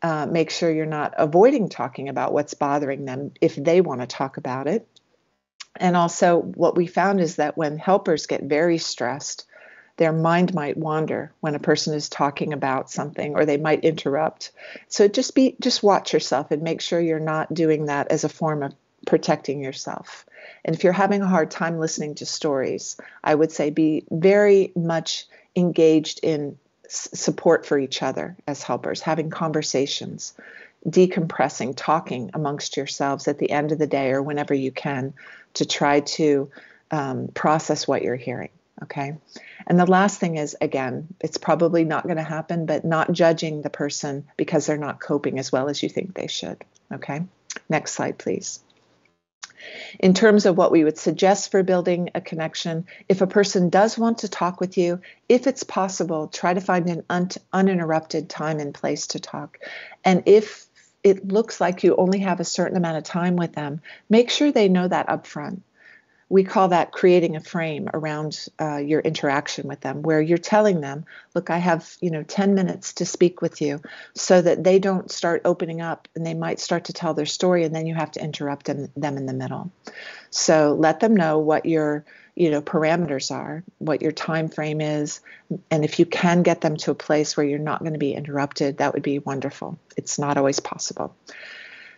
Make sure you're not avoiding talking about what's bothering them if they want to talk about it. And also what we found is that when helpers get very stressed, their mind might wander when a person is talking about something, or they might interrupt. So just watch yourself and make sure you're not doing that as a form of protecting yourself. And if you're having a hard time listening to stories, I would say be very much engaged in support for each other as helpers, having conversations, decompressing, talking amongst yourselves at the end of the day or whenever you can to try to process what you're hearing. Okay. And the last thing is, again, it's probably not going to happen, but not judging the person because they're not coping as well as you think they should. Okay. Next slide, please. In terms of what we would suggest for building a connection, if a person does want to talk with you, if it's possible, try to find an uninterrupted time and place to talk. And if it looks like you only have a certain amount of time with them, make sure they know that up front. We call that creating a frame around your interaction with them, where you're telling them, look, I have 10 minutes to speak with you, so that they don't start opening up and they might start to tell their story, and then you have to interrupt them in the middle. So let them know what your parameters are, what your time frame is, and if you can get them to a place where you're not going to be interrupted, that would be wonderful. It's not always possible.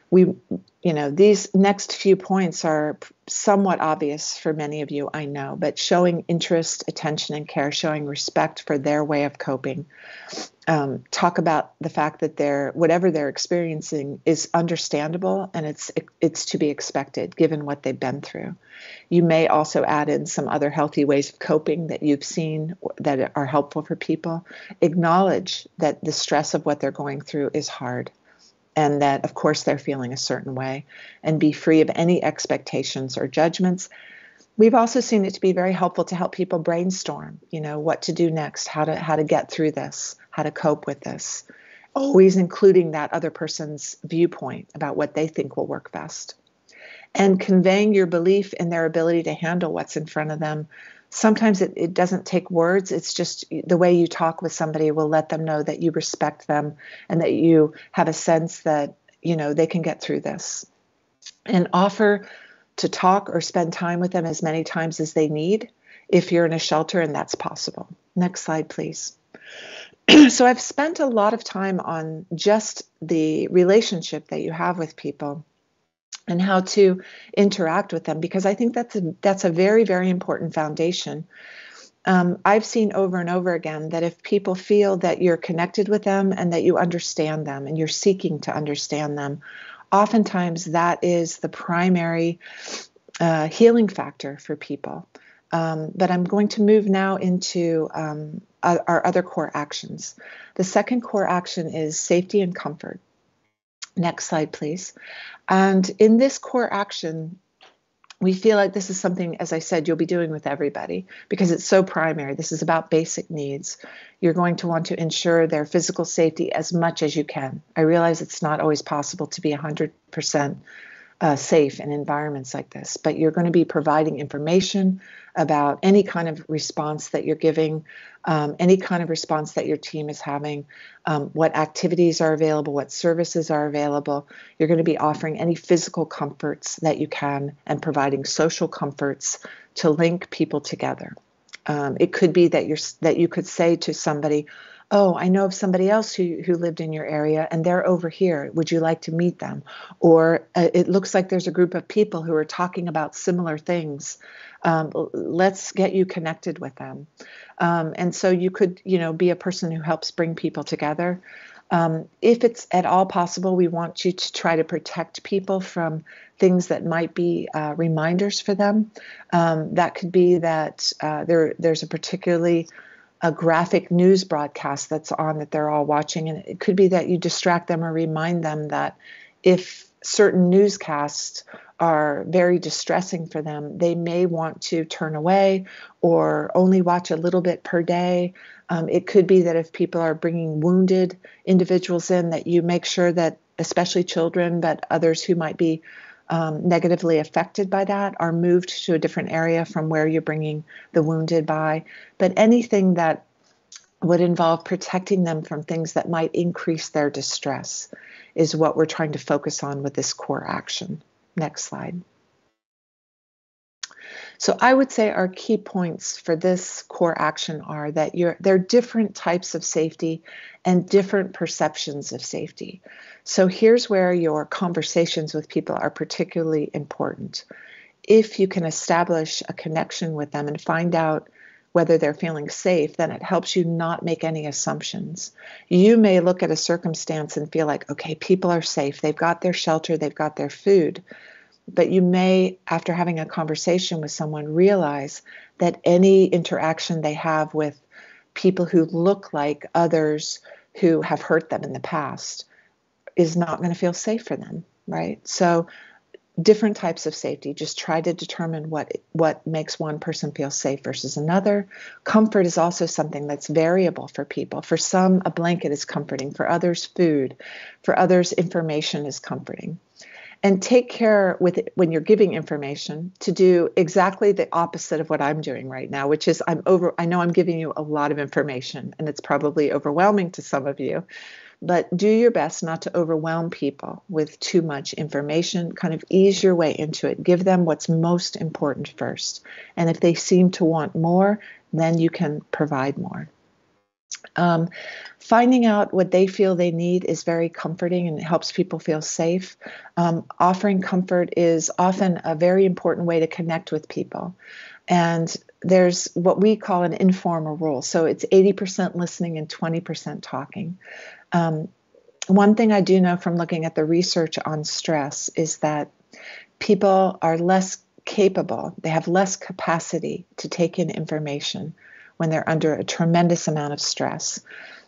These next few points are somewhat obvious for many of you, I know, but showing interest, attention, and care, showing respect for their way of coping. Talk about the fact that whatever they're experiencing is understandable, and it's to be expected given what they've been through. You may also add in some other healthy ways of coping that you've seen that are helpful for people. Acknowledge that the stress of what they're going through is hard, and that, of course, they're feeling a certain way, and be free of any expectations or judgments. We've also seen it to be very helpful to help people brainstorm, what to do next, how to get through this, how to cope with this, always including that other person's viewpoint about what they think will work best. And conveying your belief in their ability to handle what's in front of them. Sometimes it doesn't take words. It's just the way you talk with somebody will let them know that you respect them and that you have a sense that, they can get through this. And offer to talk or spend time with them as many times as they need if you're in a shelter and that's possible. Next slide, please. So I've spent a lot of time on just the relationship that you have with people and how to interact with them, because I think that's a very, very important foundation. I've seen over and over again that if people feel that you're connected with them and that you understand them and you're seeking to understand them, oftentimes that is the primary healing factor for people. But I'm going to move now into our other core actions. The second core action is safety and comfort. Next slide, please. And in this core action, we feel like this is something, as I said, you'll be doing with everybody because it's so primary. This is about basic needs. You're going to want to ensure their physical safety as much as you can. I realize it's not always possible to be 100% safe in environments like this, but you're going to be providing information about any kind of response that you're giving, any kind of response that your team is having, what activities are available, what services are available. You're going to be offering any physical comforts that you can and providing social comforts to link people together. It could be that you could say to somebody, oh, I know of somebody else who lived in your area and they're over here. Would you like to meet them? Or it looks like there's a group of people who are talking about similar things. Let's get you connected with them. And so you could, be a person who helps bring people together. If it's at all possible, we want you to try to protect people from things that might be reminders for them. That could be that there's a particularly a graphic news broadcast that's on that they're all watching. And it could be that you distract them or remind them that if certain newscasts are very distressing for them, they may want to turn away or only watch a little bit per day. It could be that if people are bringing wounded individuals in, that you make sure that especially children, but others who might be negatively affected by that are moved to a different area from where you're bringing the wounded by. But anything that would involve protecting them from things that might increase their distress is what we're trying to focus on with this core action. Next slide. So I would say our key points for this core action are that there are different types of safety and different perceptions of safety. So here's where your conversations with people are particularly important. If you can establish a connection with them and find out whether they're feeling safe, then it helps you not make any assumptions. You may look at a circumstance and feel like, okay, people are safe. They've got their shelter. They've got their food. But you may, after having a conversation with someone, realize that any interaction they have with people who look like others who have hurt them in the past is not going to feel safe for them, right? So different types of safety, just try to determine what makes one person feel safe versus another. Comfort is also something that's variable for people. For some, a blanket is comforting. For others, food. For others, information is comforting. And take care when you're giving information to do exactly the opposite of what I'm doing right now, which is I know I'm giving you a lot of information and it's probably overwhelming to some of you, but do your best not to overwhelm people with too much information. Kind of ease your way into it. Give them what's most important first. And if they seem to want more, then you can provide more. Finding out what they feel they need is very comforting and it helps people feel safe. Offering comfort is often a very important way to connect with people. And there's what we call an informal rule. So it's 80% listening and 20% talking. One thing I do know from looking at the research on stress is that people are less capable, they have less capacity to take in information when they're under a tremendous amount of stress.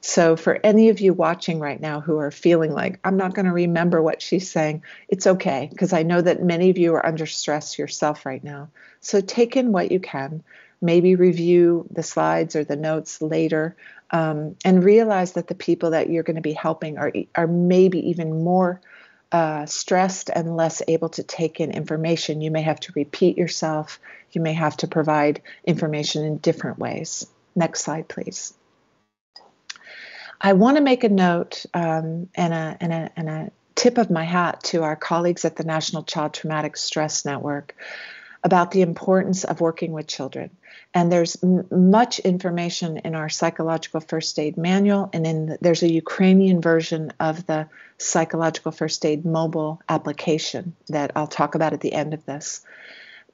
So for any of you watching right now who are feeling like, I'm not going to remember what she's saying, it's okay, because I know that many of you are under stress yourself right now. So take in what you can, maybe review the slides or the notes later, and realize that the people that you're going to be helping are maybe even more stressed and less able to take in information. You may have to repeat yourself. You may have to provide information in different ways. Next slide, please. I want to make a note and a tip of my hat to our colleagues at the National Child Traumatic Stress Network about the importance of working with children. And there's much information in our psychological first aid manual, and there's a Ukrainian version of the psychological first aid mobile application that I'll talk about at the end of this.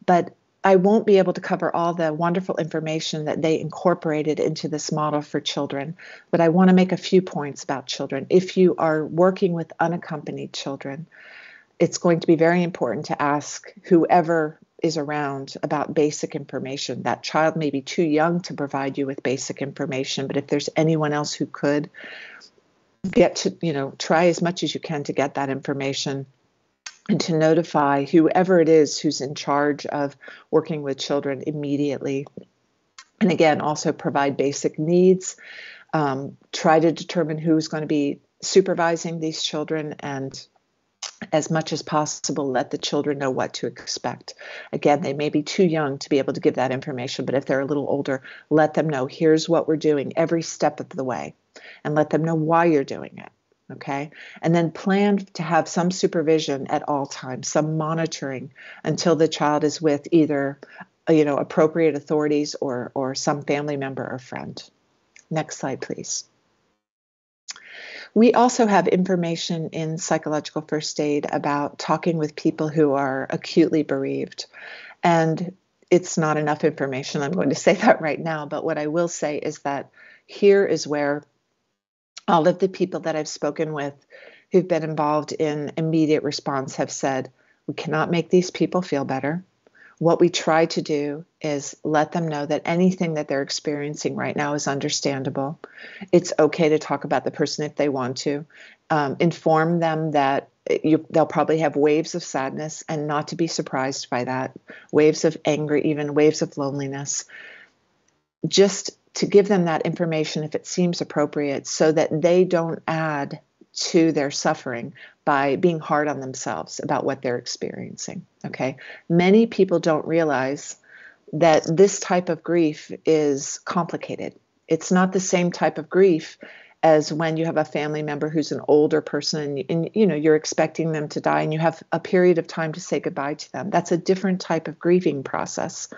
But I won't be able to cover all the wonderful information that they incorporated into this model for children, but I want to make a few points about children. If you are working with unaccompanied children, it's going to be very important to ask whoever is around about basic information. That child may be too young to provide you with basic information, but if there's anyone else who could, get to, try as much as you can to get that information and to notify whoever it is who's in charge of working with children immediately. And again, also provide basic needs, try to determine who's going to be supervising these children, and as much as possible, let the children know what to expect. Again, they may be too young to be able to give that information, but if they're a little older, let them know, here's what we're doing every step of the way, and let them know why you're doing it. Okay. And then plan to have some supervision at all times, some monitoring until the child is with either, appropriate authorities or some family member or friend. Next slide, please. We also have information in psychological first aid about talking with people who are acutely bereaved. And it's not enough information. I'm going to say that right now. But what I will say is that here is where all of the people that I've spoken with who've been involved in immediate response have said, we cannot make these people feel better. What we try to do is let them know that anything that they're experiencing right now is understandable. It's okay to talk about the person if they want to. Inform them that they'll probably have waves of sadness and not to be surprised by that, waves of anger, even waves of loneliness. Just to give them that information if it seems appropriate so that they don't add to their suffering by being hard on themselves about what they're experiencing. Okay. Many people don't realize that this type of grief is complicated. It's not the same type of grief as when you have a family member who's an older person and you're expecting them to die and you have a period of time to say goodbye to them. That's a different type of grieving process.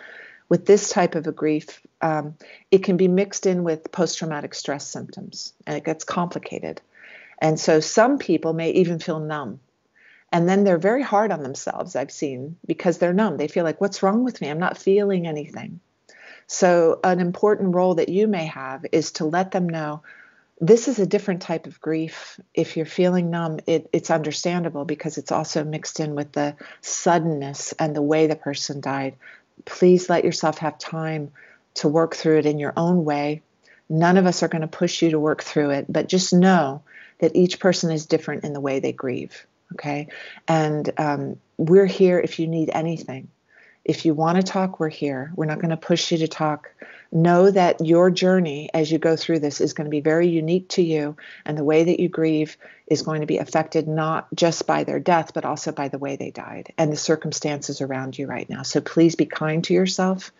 With this type of a grief, it can be mixed in with post-traumatic stress symptoms, and it gets complicated. And so some people may even feel numb. And then they're very hard on themselves, I've seen, because they're numb. They feel like, what's wrong with me? I'm not feeling anything. So an important role that you may have is to let them know, this is a different type of grief. If you're feeling numb, it's understandable because it's also mixed in with the suddenness and the way the person died. Please let yourself have time to work through it in your own way. None of us are going to push you to work through it, but just know that each person is different in the way they grieve. Okay. And we're here if you need anything. If you want to talk, we're here. We're not going to push you to talk. Know that your journey as you go through this is going to be very unique to you. And the way that you grieve is going to be affected not just by their death, but also by the way they died and the circumstances around you right now. So please be kind to yourself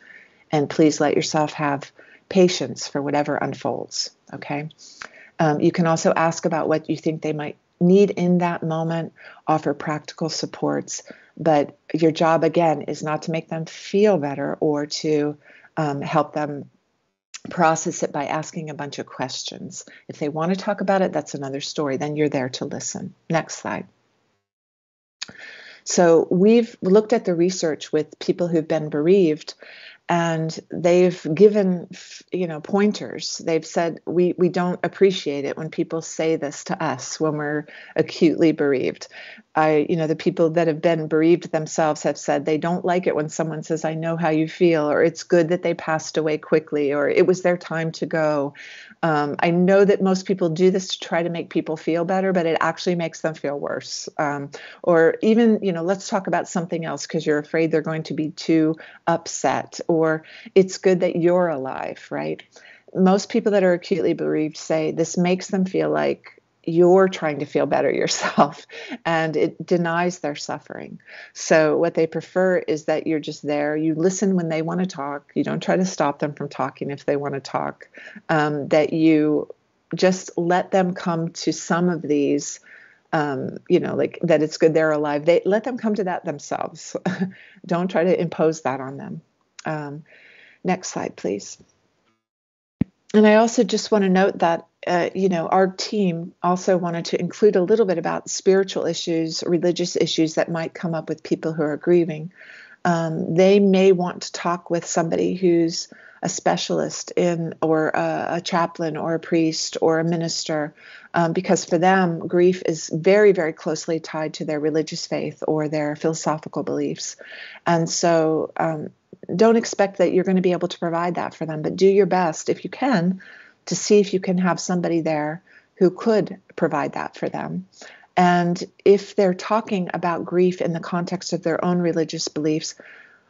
and please let yourself have patience for whatever unfolds. Okay. You can also ask about what you think they might need in that moment, offer practical supports. But your job, again, is not to make them feel better or to help them process it by asking a bunch of questions. If they want to talk about it, that's another story. Then you're there to listen. Next slide. So we've looked at the research with people who've been bereaved, and they've given, pointers. They've said, we don't appreciate it when people say this to us when we're acutely bereaved. The people that have been bereaved themselves have said they don't like it when someone says, I know how you feel, or it's good that they passed away quickly, or it was their time to go. I know that most people do this to try to make people feel better, but it actually makes them feel worse. Or even, let's talk about something else because you're afraid they're going to be too upset, or it's good that you're alive, right? Most people that are acutely bereaved say this makes them feel like you're trying to feel better yourself, and it denies their suffering. So what they prefer is that you're just there. You listen when they want to talk. You don't try to stop them from talking if they want to talk. That you just let them come to some of these, like that it's good they're alive. They let them come to that themselves. Don't try to impose that on them. Next slide, please. And I also just want to note that, our team also wanted to include a little bit about spiritual issues, religious issues that might come up with people who are grieving. They may want to talk with somebody who's a specialist or a chaplain or a priest or a minister, because for them, grief is very, very closely tied to their religious faith or their philosophical beliefs. And so don't expect that you're going to be able to provide that for them, but do your best if you can to see if you can have somebody there who could provide that for them. And if they're talking about grief in the context of their own religious beliefs,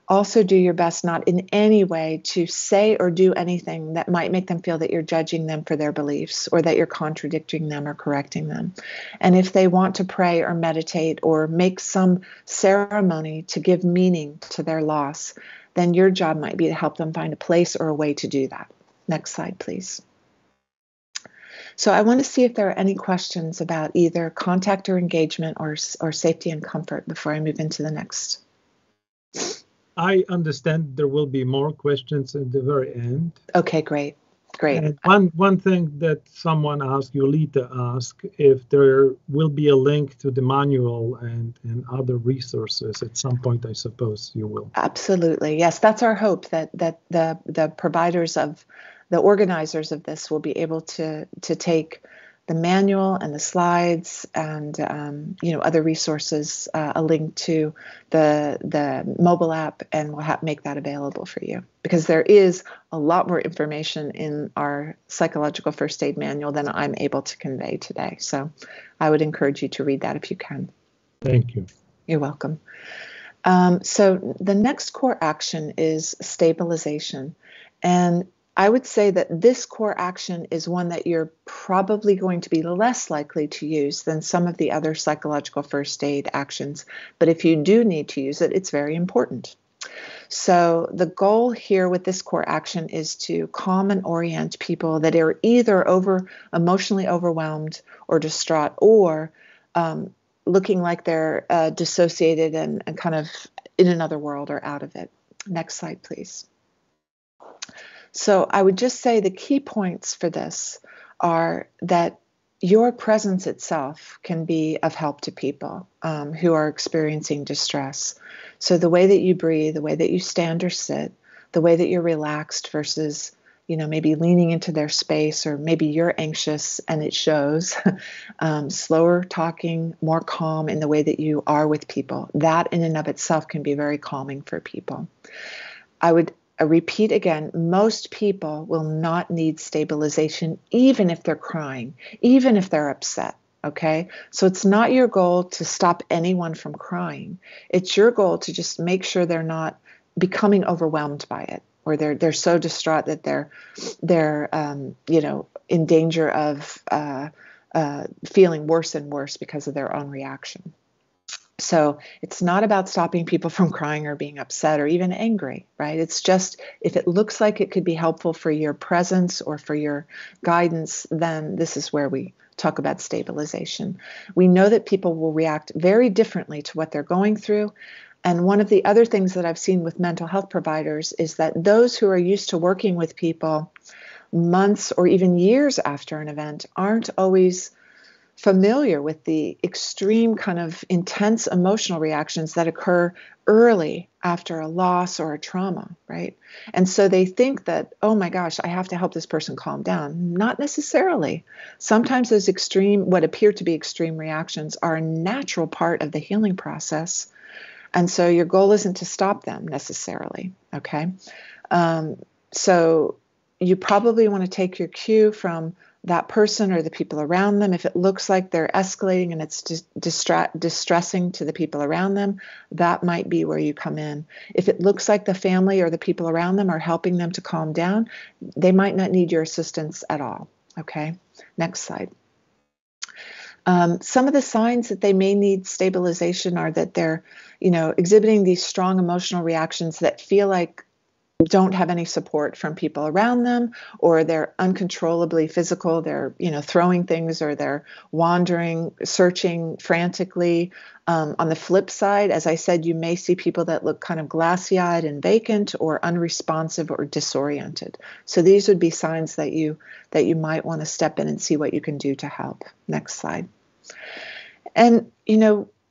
also do your best not in any way to say or do anything that might make them feel that you're judging them for their beliefs or that you're contradicting them or correcting them. And if they want to pray or meditate or make some ceremony to give meaning to their loss, then your job might be to help them find a place or a way to do that. Next slide, please. So I want to see if there are any questions about either contact or engagement or safety and comfort before I move into the next. I understand there will be more questions at the very end. Okay, great. And one thing that someone asked, Yolita asked, if there will be a link to the manual and other resources at some point. I suppose you will. Absolutely. Yes, that's our hope, that the providers of the organizers of this will be able to take the manual and the slides and other resources, a link to the mobile app, and we'll make that available for you, because there is a lot more information in our psychological first aid manual than I'm able to convey today. So I would encourage you to read that if you can. Thank you. You're welcome. So the next core action is stabilization. And I would say that this core action is one that you're probably going to be less likely to use than some of the other psychological first aid actions. But if you do need to use it, it's very important. So the goal here with this core action is to calm and orient people that are either emotionally overwhelmed or distraught, or looking like they're dissociated and kind of in another world or out of it. Next slide, please. So I would just say the key points for this are that your presence itself can be of help to people who are experiencing distress. So the way that you breathe, the way that you stand or sit, the way that you're relaxed versus, maybe leaning into their space, or maybe you're anxious and it shows, slower talking, more calm in the way that you are with people. That in and of itself can be very calming for people. I repeat again, most people will not need stabilization, even if they're crying, even if they're upset, okay? So it's not your goal to stop anyone from crying. It's your goal to just make sure they're not becoming overwhelmed by it, or they're so distraught that they're in danger of feeling worse and worse because of their own reaction. So it's not about stopping people from crying or being upset or even angry, right? It's just, if it looks like it could be helpful for your presence or for your guidance, then this is where we talk about stabilization. We know that people will react very differently to what they're going through. And one of the other things that I've seen with mental health providers is that those who are used to working with people months or even years after an event aren't always familiar with the extreme kind of intense emotional reactions that occur early after a loss or a trauma, right? And so they think that, oh my gosh, I have to help this person calm down. Not necessarily. Sometimes those what appear to be extreme reactions are a natural part of the healing process. And so your goal isn't to stop them necessarily, okay? So you probably want to take your cue from that person or the people around them. If it looks like they're escalating and it's distressing to the people around them, that might be where you come in. If it looks like the family or the people around them are helping them to calm down, they might not need your assistance at all. Okay, next slide. Some of the signs that they may need stabilization are that they're, exhibiting these strong emotional reactions that feel like don't have any support from people around them, or they're uncontrollably physical. They're, throwing things, or they're wandering, searching frantically. On the flip side, as I said, you may see people that look kind of glassy-eyed and vacant, or unresponsive or disoriented. So these would be signs that you might want to step in and see what you can do to help. Next slide. And,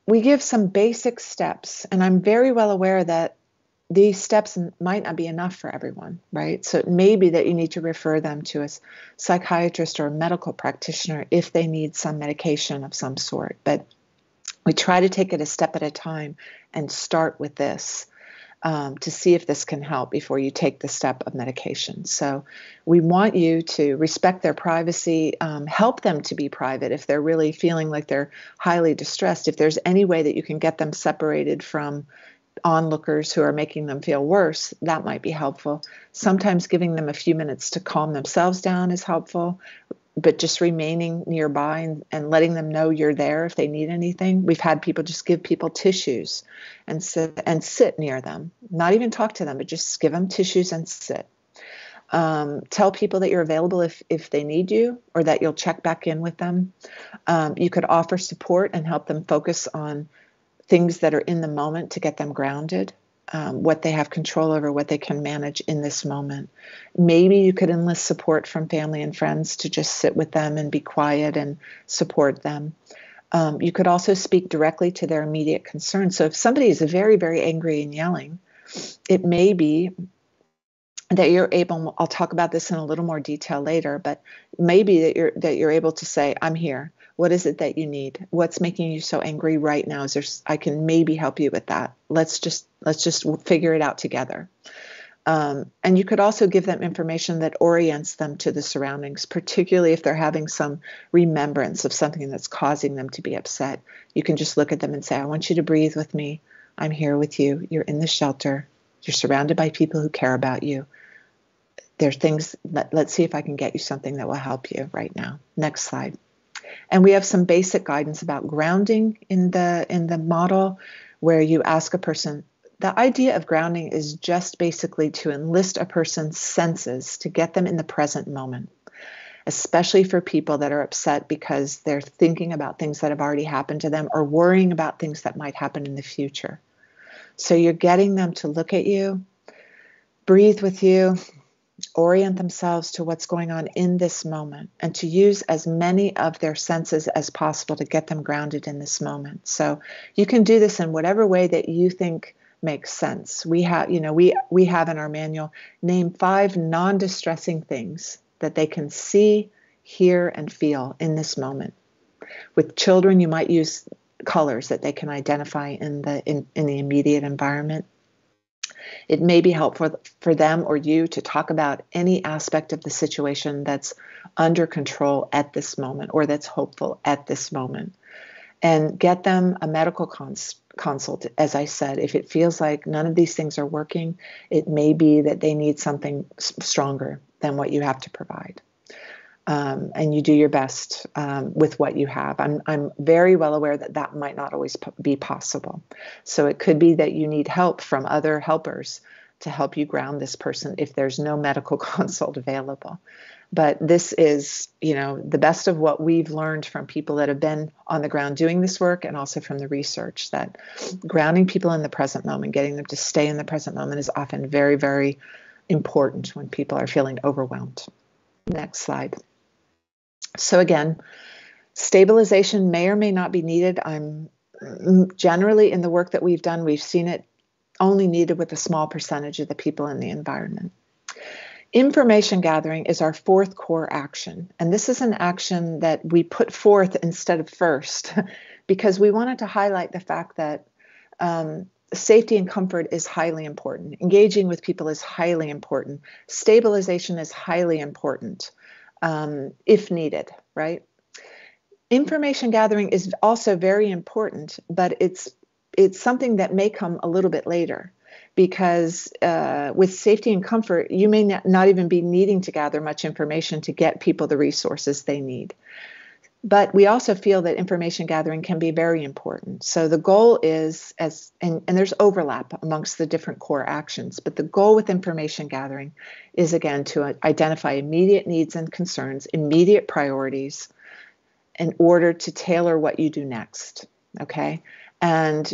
we give some basic steps, and I'm very well aware that these steps might not be enough for everyone, right? So it may be that you need to refer them to a psychiatrist or a medical practitioner if they need some medication of some sort. But we try to take it a step at a time and start with this. to see if this can help before you take the step of medication. So we want you to respect their privacy, help them to be private if they're really feeling like they're highly distressed. If there's any way that you can get them separated from onlookers who are making them feel worse, that might be helpful. Sometimes giving them a few minutes to calm themselves down is helpful, but just remaining nearby and letting them know you're there if they need anything. We've had people just give people tissues and sit near them, not even talk to them, but just give them tissues and sit. Tell people that you're available if they need you, or that you'll check back in with them. You could offer support and help them focus on things that are in the moment to get them grounded, what they have control over, what they can manage in this moment. Maybe you could enlist support from family and friends to just sit with them and be quiet and support them. You could also speak directly to their immediate concerns. So if somebody is very, very angry and yelling, it may be that you're able, I'll talk about this in a little more detail later, but maybe that you're able to say, I'm here. What is it that you need? What's making you so angry right now? I can maybe help you with that. Let's just figure it out together. And you could also give them information that orients them to the surroundings, particularly if they're having some remembrance of something that's causing them to be upset. You can just look at them and say, I want you to breathe with me. I'm here with you. You're in the shelter. You're surrounded by people who care about you. There are things, let's see if I can get you something that will help you right now. Next slide. And we have some basic guidance about grounding in the model, where you ask a person. The idea of grounding is just basically to enlist a person's senses to get them in the present moment, especially for people that are upset because they're thinking about things that have already happened to them or worrying about things that might happen in the future. So you're getting them to look at you, breathe with you, orient themselves to what's going on in this moment, and to use as many of their senses as possible to get them grounded in this moment. So you can do this in whatever way that you think makes sense. We have in our manual, name 5 non-distressing things that they can see, hear, and feel in this moment. With children, you might use colors that they can identify in the immediate environment. It may be helpful for them or you to talk about any aspect of the situation that's under control at this moment, or that's hopeful at this moment, and get them a medical consult. As I said, if it feels like none of these things are working, it may be that they need something stronger than what you have to provide. And you do your best with what you have. I'm very well aware that might not always be possible. So it could be that you need help from other helpers to help you ground this person if there's no medical consult available. But this is, the best of what we've learned from people that have been on the ground doing this work, and also from the research, that grounding people in the present moment, getting them to stay in the present moment, is often very, very important when people are feeling overwhelmed. Next slide. So again, stabilization may or may not be needed. Generally, in the work that we've done, we've seen it only needed with a small percentage of the people in the environment. Information gathering is our 4th core action. And this is an action that we put forth instead of first, because we wanted to highlight the fact that safety and comfort is highly important. Engaging with people is highly important. Stabilization is highly important. If needed, right? Information gathering is also very important, but it's something that may come a little bit later, because with safety and comfort, you may not even be needing to gather much information to get people the resources they need. But we also feel that information gathering can be very important. So the goal is, and there's overlap amongst the different core actions, but the goal with information gathering is, again, to identify immediate needs and concerns, immediate priorities, in order to tailor what you do next, okay? And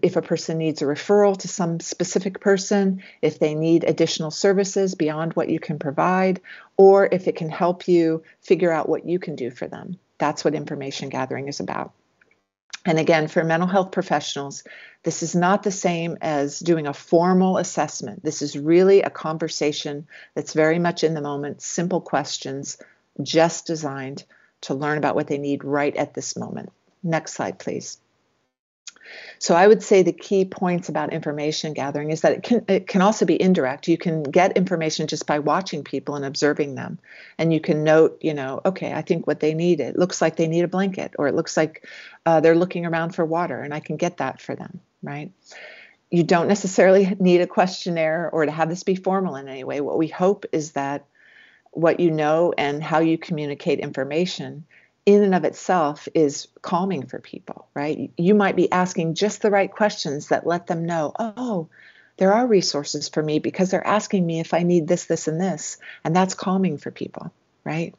if a person needs a referral to some specific person, if they need additional services beyond what you can provide, or if it can help you figure out what you can do for them. That's what information gathering is about. And again, for mental health professionals, this is not the same as doing a formal assessment. This is really a conversation that's very much in the moment, simple questions, just designed to learn about what they need right at this moment. Next slide, please. So I would say the key points about information gathering is that it can also be indirect. You can get information just by watching people and observing them. And you can note, okay, I think what they need, it looks like they need a blanket, or it looks like they're looking around for water, and I can get that for them, right? You don't necessarily need a questionnaire or to have this be formal in any way. What we hope is that what you know and how you communicate information in and of itself is calming for people, right? You might be asking just the right questions that let them know, oh, there are resources for me because they're asking me if I need this, this, and this. And that's calming for people, right?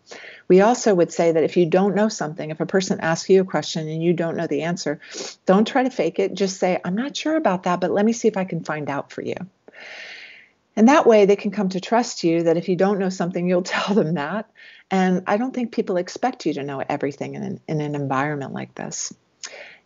We also would say that if you don't know something, if a person asks you a question and you don't know the answer, don't try to fake it. Just say, I'm not sure about that, but let me see if I can find out for you. And that way they can come to trust you that if you don't know something, you'll tell them that. And I don't think people expect you to know everything in an environment like this.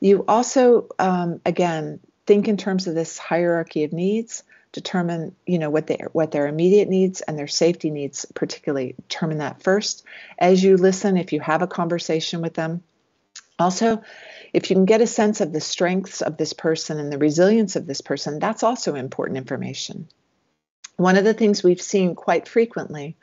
You also, again, think in terms of this hierarchy of needs, determine, what their immediate needs and their safety needs, particularly determine that first. As you listen, if you have a conversation with them, also, if you can get a sense of the strengths of this person and the resilience of this person, that's also important information. One of the things we've seen quite frequently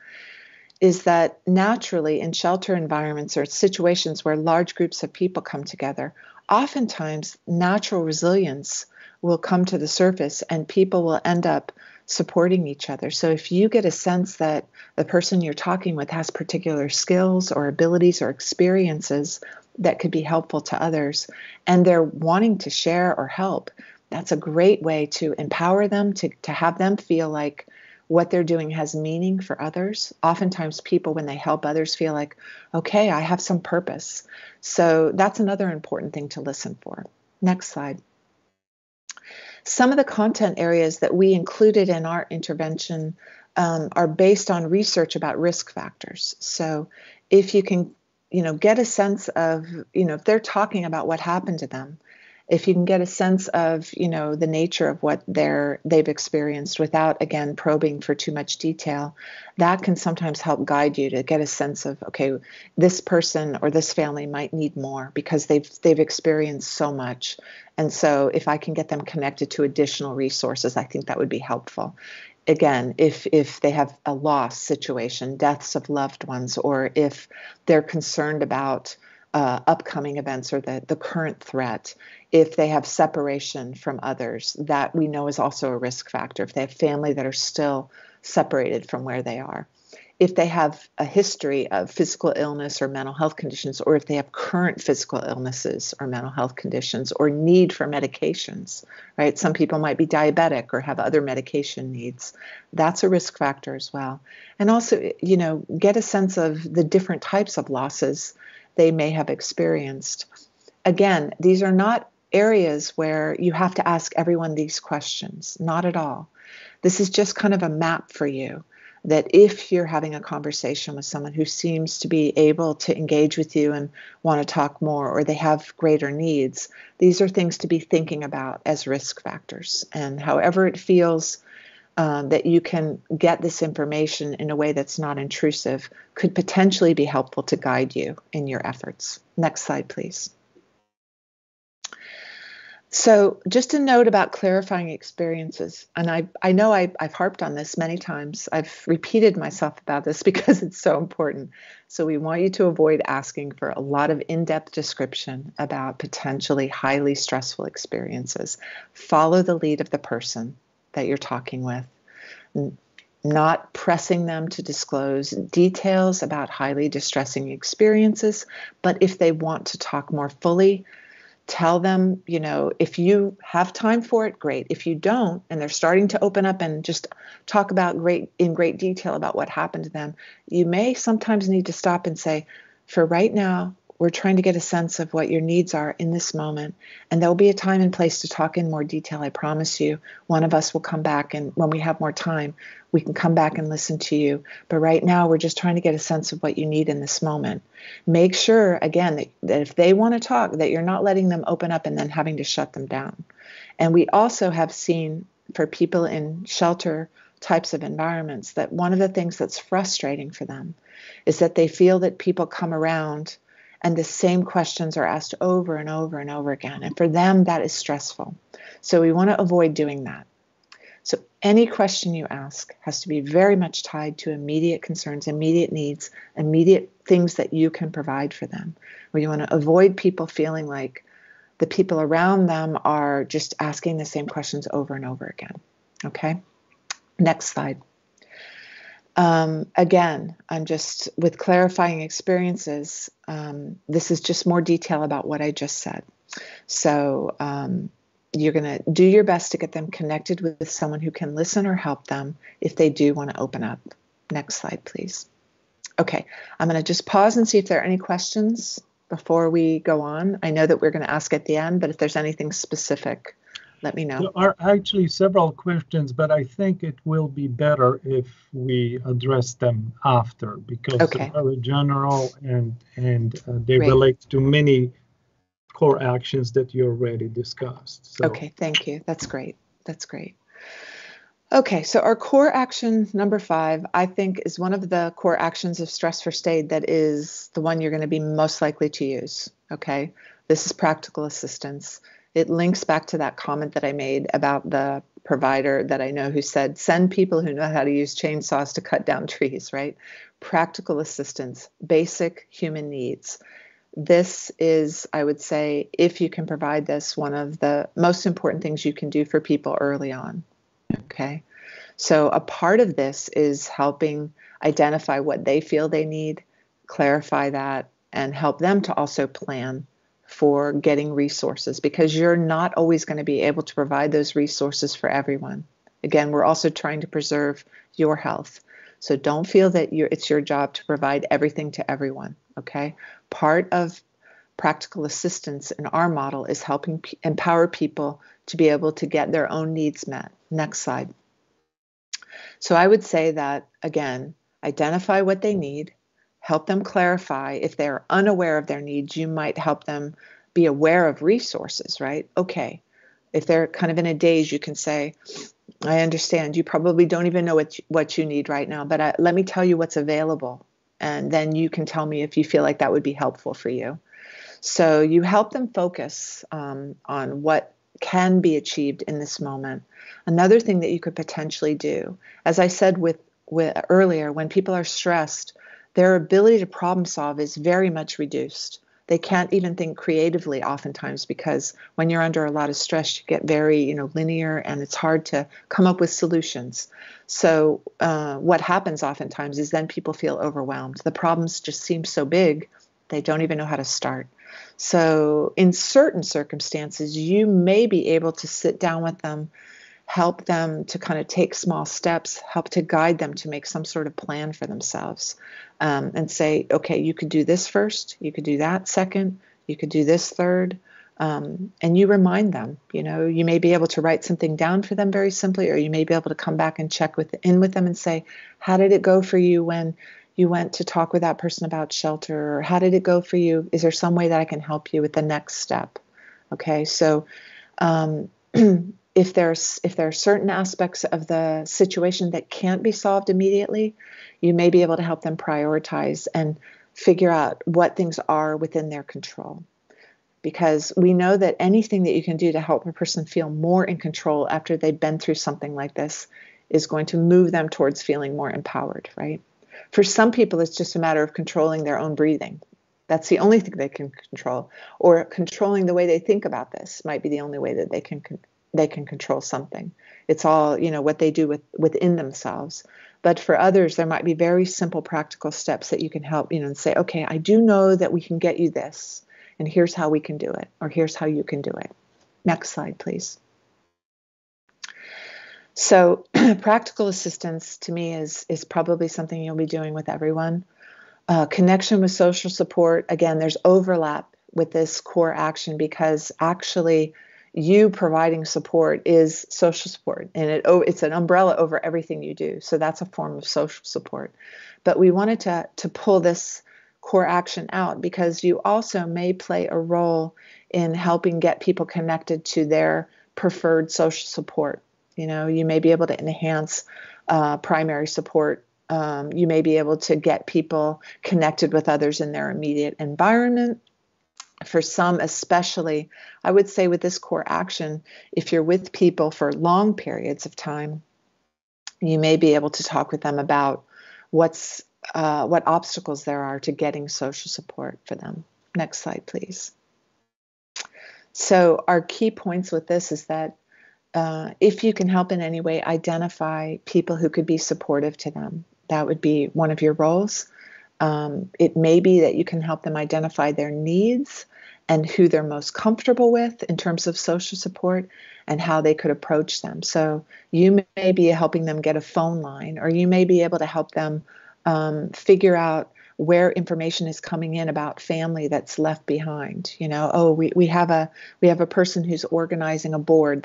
is that naturally in shelter environments or situations where large groups of people come together, oftentimes natural resilience will come to the surface and people will end up supporting each other. So if you get a sense that the person you're talking with has particular skills or abilities or experiences that could be helpful to others, and they're wanting to share or help, that's a great way to empower them, to have them feel like what they're doing has meaning for others. Oftentimes people, when they help others, feel like, okay, I have some purpose. So that's another important thing to listen for. Next slide. Some of the content areas that we included in our intervention are based on research about risk factors. So if you can, get a sense of, if they're talking about what happened to them, if you can get a sense of, the nature of what they've experienced without, again, probing for too much detail, that can sometimes help guide you to get a sense of, okay, this person or this family might need more because they've experienced so much. And so if I can get them connected to additional resources, I think that would be helpful. Again, if they have a loss situation, deaths of loved ones, or if they're concerned about upcoming events or the current threat, if they have separation from others, that we know is also a risk factor. If they have family that are still separated from where they are, if they have a history of physical illness or mental health conditions, or if they have current physical illnesses or mental health conditions or need for medications, right? Some people might be diabetic or have other medication needs. That's a risk factor as well. And also, get a sense of the different types of losses they may have experienced. Again, these are not areas where you have to ask everyone these questions, not at all. This is just kind of a map for you that if you're having a conversation with someone who seems to be able to engage with you and want to talk more, or they have greater needs, these are things to be thinking about as risk factors. And however it feels that you can get this information in a way that's not intrusive could potentially be helpful to guide you in your efforts. Next slide, please. So just a note about clarifying experiences. And I know I've harped on this many times. I've repeated myself about this because it's so important. So we want you to avoid asking for a lot of in-depth description about potentially highly stressful experiences. Follow the lead of the person that you're talking with, not pressing them to disclose details about highly distressing experiences. But if they want to talk more fully, tell them, if you have time for it, great. If you don't, and they're starting to open up and just talk about in great detail about what happened to them, you may sometimes need to stop and say, for right now, we're trying to get a sense of what your needs are in this moment. And there'll be a time and place to talk in more detail. I promise you, one of us will come back. And when we have more time, we can come back and listen to you. But right now, we're just trying to get a sense of what you need in this moment. Make sure, again, that if they want to talk, that you're not letting them open up and then having to shut them down. And we also have seen for people in shelter types of environments that one of the things that's frustrating for them is that they feel that people come around and the same questions are asked over and over and over again. And for them, that is stressful. So we want to avoid doing that. So any question you ask has to be very much tied to immediate concerns, immediate needs, immediate things that you can provide for them. Where you want to avoid people feeling like the people around them are just asking the same questions over and over again. Okay? Next slide. Again, I'm just with clarifying experiences. This is just more detail about what I just said. So you're going to do your best to get them connected with someone who can listen or help them if they do want to open up. Next slide, please. Okay, I'm going to just pause and see if there are any questions before we go on. I know that we're going to ask at the end, but if there's anything specific, let me know. There are actually several questions, but I think it will be better if we address them after, because they're very general and they relate to many core actions that you already discussed. So. Okay, thank you. That's great. That's great. Okay, so our core action number 5, I think, is one of the core actions of Stress First Aid that is the one you're going to be most likely to use. Okay, this is practical assistance. It links back to that comment that I made about the provider that I know who said, send people who know how to use chainsaws to cut down trees, right? Practical assistance, basic human needs. This is, I would say, if you can provide this, one of the most important things you can do for people early on. Okay, so a part of this is helping identify what they feel they need, clarify that, and help them to also plan for getting resources, because you're not always going to be able to provide those resources for everyone. Again, we're also trying to preserve your health. So don't feel that it's your job to provide everything to everyone, okay? Part of practical assistance in our model is helping empower people to be able to get their own needs met. Next slide. So I would say that, again, identify what they need, help them clarify. If they're unaware of their needs, you might help them be aware of resources, right? Okay, if they're kind of in a daze, you can say, I understand you probably don't even know what you need right now, but let me tell you what's available. And then you can tell me if you feel like that would be helpful for you. So you help them focus on what can be achieved in this moment. Another thing that you could potentially do, as I said with earlier, when people are stressed, their ability to problem solve is very much reduced. They can't even think creatively oftentimes, because when you're under a lot of stress, you get very, linear, and it's hard to come up with solutions. So what happens oftentimes is then people feel overwhelmed. The problems just seem so big, they don't even know how to start. So in certain circumstances, you may be able to sit down with them, help them to kind of take small steps, help to guide them to make some sort of plan for themselves, and say, okay, you could do this first, you could do that second, you could do this third, and you remind them. You may be able to write something down for them very simply, or you may be able to come back and check in with them and say, how did it go for you when you went to talk with that person about shelter? Or how did it go for you? Is there some way that I can help you with the next step? Okay, so if there are certain aspects of the situation that can't be solved immediately, you may be able to help them prioritize and figure out what things are within their control. Because we know that anything that you can do to help a person feel more in control after they've been through something like this is going to move them towards feeling more empowered, right? For some people, it's just a matter of controlling their own breathing. That's the only thing they can control. Or controlling the way they think about this might be the only way that they can control something. It's all, what they do within themselves. But for others, there might be very simple practical steps that you can help, and say, okay, I do know that we can get you this, and here's how we can do it, or here's how you can do it. Next slide, please. So practical assistance to me is probably something you'll be doing with everyone. Connection with social support. Again, there's overlap with this core action, because actually you providing support is social support, and it's an umbrella over everything you do. So that's a form of social support. But we wanted to pull this core action out because you also may play a role in helping get people connected to their preferred social support. You may be able to enhance primary support You may be able to get people connected with others in their immediate environment. For some, especially, I would say with this core action, if you're with people for long periods of time, you may be able to talk with them about what obstacles there are to getting social support for them. Next slide, please. So our key points with this is that if you can help in any way, identify people who could be supportive to them. That would be one of your roles. It may be that you can help them identify their needs and who they're most comfortable with in terms of social support and how they could approach them. So you may be helping them get a phone line, or you may be able to help them figure out where information is coming in about family that's left behind. You know, oh, we have a person who's organizing a board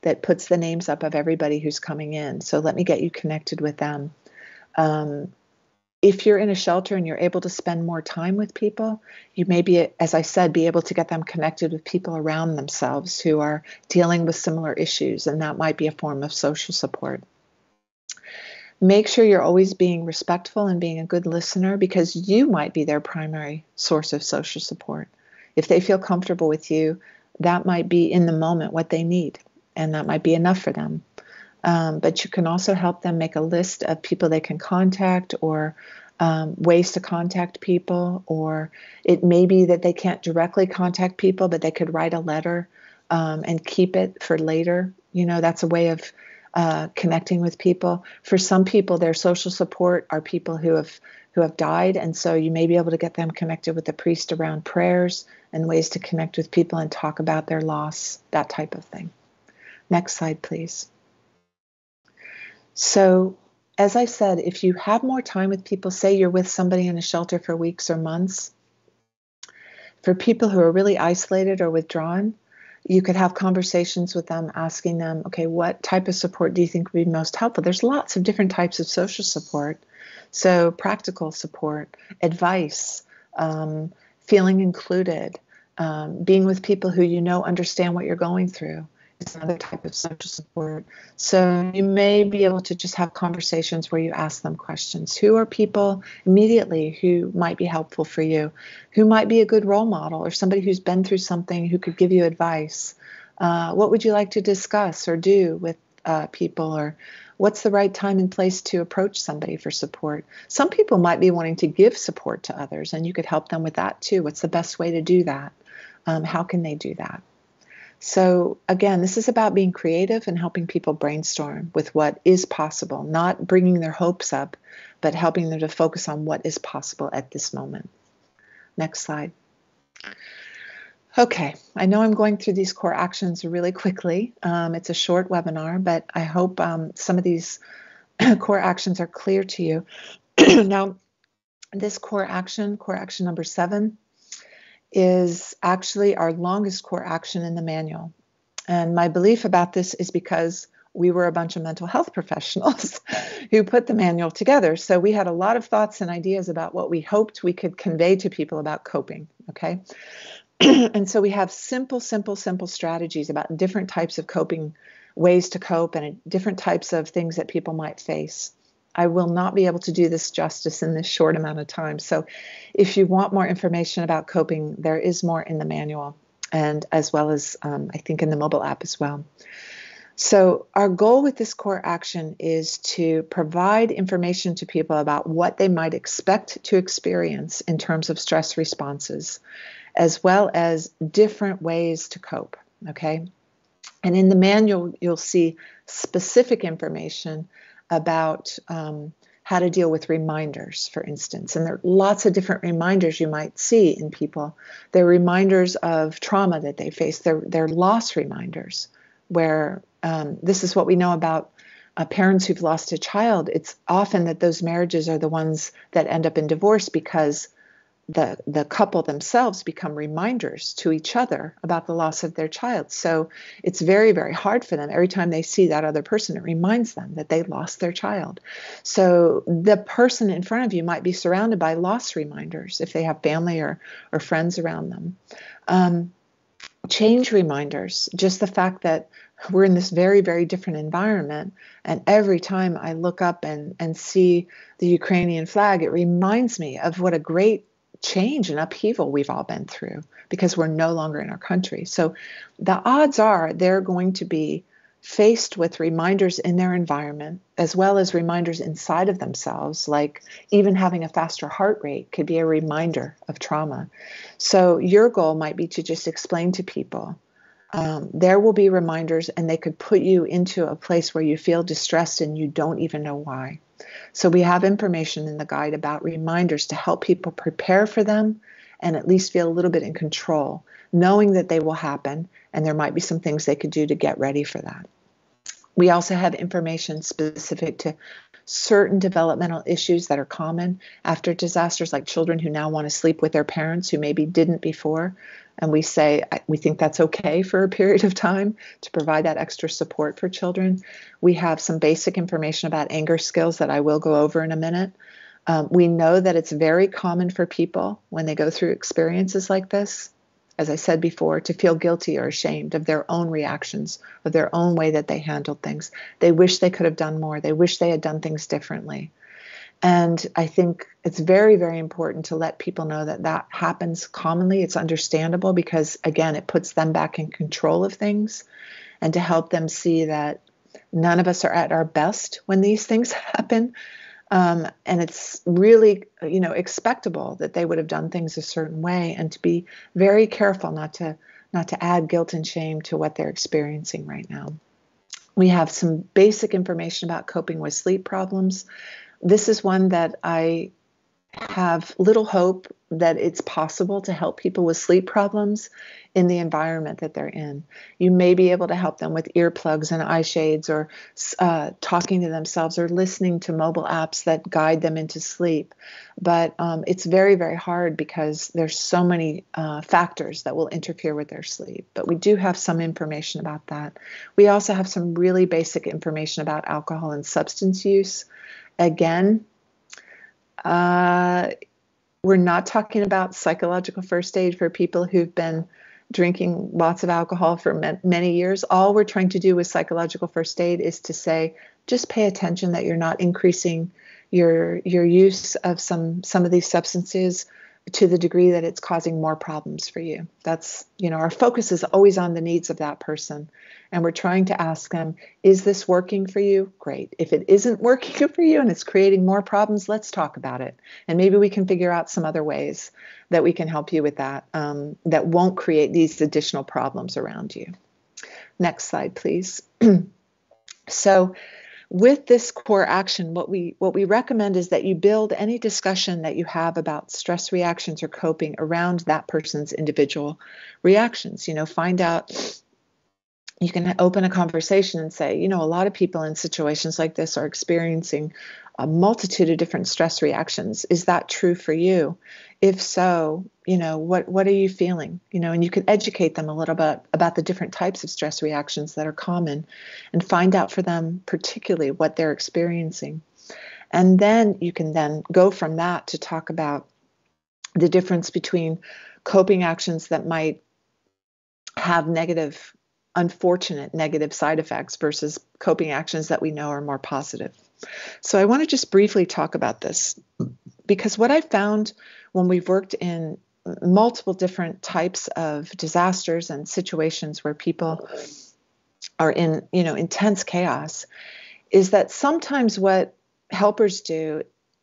that puts the names up of everybody who's coming in. So let me get you connected with them. If you're in a shelter and you're able to spend more time with people, you may be, as I said, be able to get them connected with people around themselves who are dealing with similar issues, and that might be a form of social support. Make sure you're always being respectful and being a good listener, because you might be their primary source of social support. If they feel comfortable with you, that might be in the moment what they need, and that might be enough for them. But you can also help them make a list of people they can contact, or ways to contact people, or it may be that they can't directly contact people, but they could write a letter and keep it for later. You know, that's a way of connecting with people. For some people, their social support are people who have died, and so you may be able to get them connected with the priest around prayers and ways to connect with people and talk about their loss, that type of thing. Next slide, please. So, as I said, if you have more time with people, say you're with somebody in a shelter for weeks or months, for people who are really isolated or withdrawn, you could have conversations with them, asking them, okay, what type of support do you think would be most helpful? There's lots of different types of social support. So practical support, advice, feeling included, being with people who you know understand what you're going through. It's another type of social support. So you may be able to just have conversations where you ask them questions. Who are people immediately who might be helpful for you? Who might be a good role model, or somebody who's been through something who could give you advice? What would you like to discuss or do with people? Or what's the right time and place to approach somebody for support? Some people might be wanting to give support to others, and you could help them with that too. What's the best way to do that? How can they do that? So again, this is about being creative and helping people brainstorm with what is possible, not bringing their hopes up, but helping them to focus on what is possible at this moment. Next slide. Okay, I know I'm going through these core actions really quickly. It's a short webinar, but I hope some of these core actions are clear to you. Now, this core action number 7, is actually our longest core action in the manual. And my belief about this is because we were a bunch of mental health professionals who put the manual together. So we had a lot of thoughts and ideas about what we hoped we could convey to people about coping, okay? And so we have simple strategies about different types of coping, ways to cope, and different types of things that people might face. I will not be able to do this justice in this short amount of time. So if you want more information about coping, there is more in the manual, and as well as I think in the mobile app as well. So our goal with this core action is to provide information to people about what they might expect to experience in terms of stress responses, as well as different ways to cope, okay? And in the manual, you'll see specific information about how to deal with reminders, for instance. And there are lots of different reminders you might see in people. They're reminders of trauma that they face. They're loss reminders, where this is what we know about parents who've lost a child. It's often that those marriages are the ones that end up in divorce because the couple themselves become reminders to each other about the loss of their child. So it's very, very hard for them. Every time they see that other person, it reminds them that they lost their child. So the person in front of you might be surrounded by loss reminders if they have family or friends around them. change reminders, just the fact that we're in this very, very different environment. And every time I look up and see the Ukrainian flag, it reminds me of what a great change and upheaval we've all been through because we're no longer in our country. So the odds are they're going to be faced with reminders in their environment, as well as reminders inside of themselves, like even having a faster heart rate could be a reminder of trauma. So your goal might be to just explain to people, there will be reminders, and they could put you into a place where you feel distressed and you don't even know why. So we have information in the guide about reminders to help people prepare for them and at least feel a little bit in control, knowing that they will happen, and there might be some things they could do to get ready for that. We also have information specific to certain developmental issues that are common after disasters, like children who now want to sleep with their parents who maybe didn't before. And we say, we think that's okay for a period of time to provide that extra support for children. We have some basic information about anger skills that I will go over in a minute. We know that it's very common for people when they go through experiences like this, as I said before, to feel guilty or ashamed of their own reactions, of their own way that they handled things. They wish they could have done more. They wish they had done things differently. And I think it's very, very important to let people know that that happens commonly. It's understandable because, again, it puts them back in control of things, and to help them see that none of us are at our best when these things happen. And it's really, expectable that they would have done things a certain way, and to be very careful not to add guilt and shame to what they're experiencing right now. We have some basic information about coping with sleep problems. This is one that I have little hope that it's possible to help people with sleep problems in the environment that they're in. You may be able to help them with earplugs and eye shades, or talking to themselves, or listening to mobile apps that guide them into sleep. But it's very, very hard because there's so many factors that will interfere with their sleep. But we do have some information about that. We also have some really basic information about alcohol and substance use. Again, we're not talking about psychological first aid for people who've been drinking lots of alcohol for many years. All we're trying to do with psychological first aid is to say, just pay attention that you're not increasing your use of some of these substances to the degree that it's causing more problems for you. That's, our focus is always on the needs of that person. And we're trying to ask them, is this working for you? Great. If it isn't working for you and it's creating more problems, let's talk about it. And maybe we can figure out some other ways that we can help you with that, that won't create these additional problems around you. Next slide, please. So with this core action, what we recommend is that you build any discussion that you have about stress reactions or coping around that person's individual reactions. Find out. You can open a conversation and say, a lot of people in situations like this are experiencing a multitude of different stress reactions. Is that true for you? If so, what are you feeling? And you can educate them a little bit about the different types of stress reactions that are common, and find out for them particularly what they're experiencing. And then you can then go from that to talk about the difference between coping actions that might have unfortunate negative side effects versus coping actions that we know are more positive. So I want to just briefly talk about this, because what I found when we've worked in multiple different types of disasters and situations where people are in, intense chaos, is that sometimes what helpers do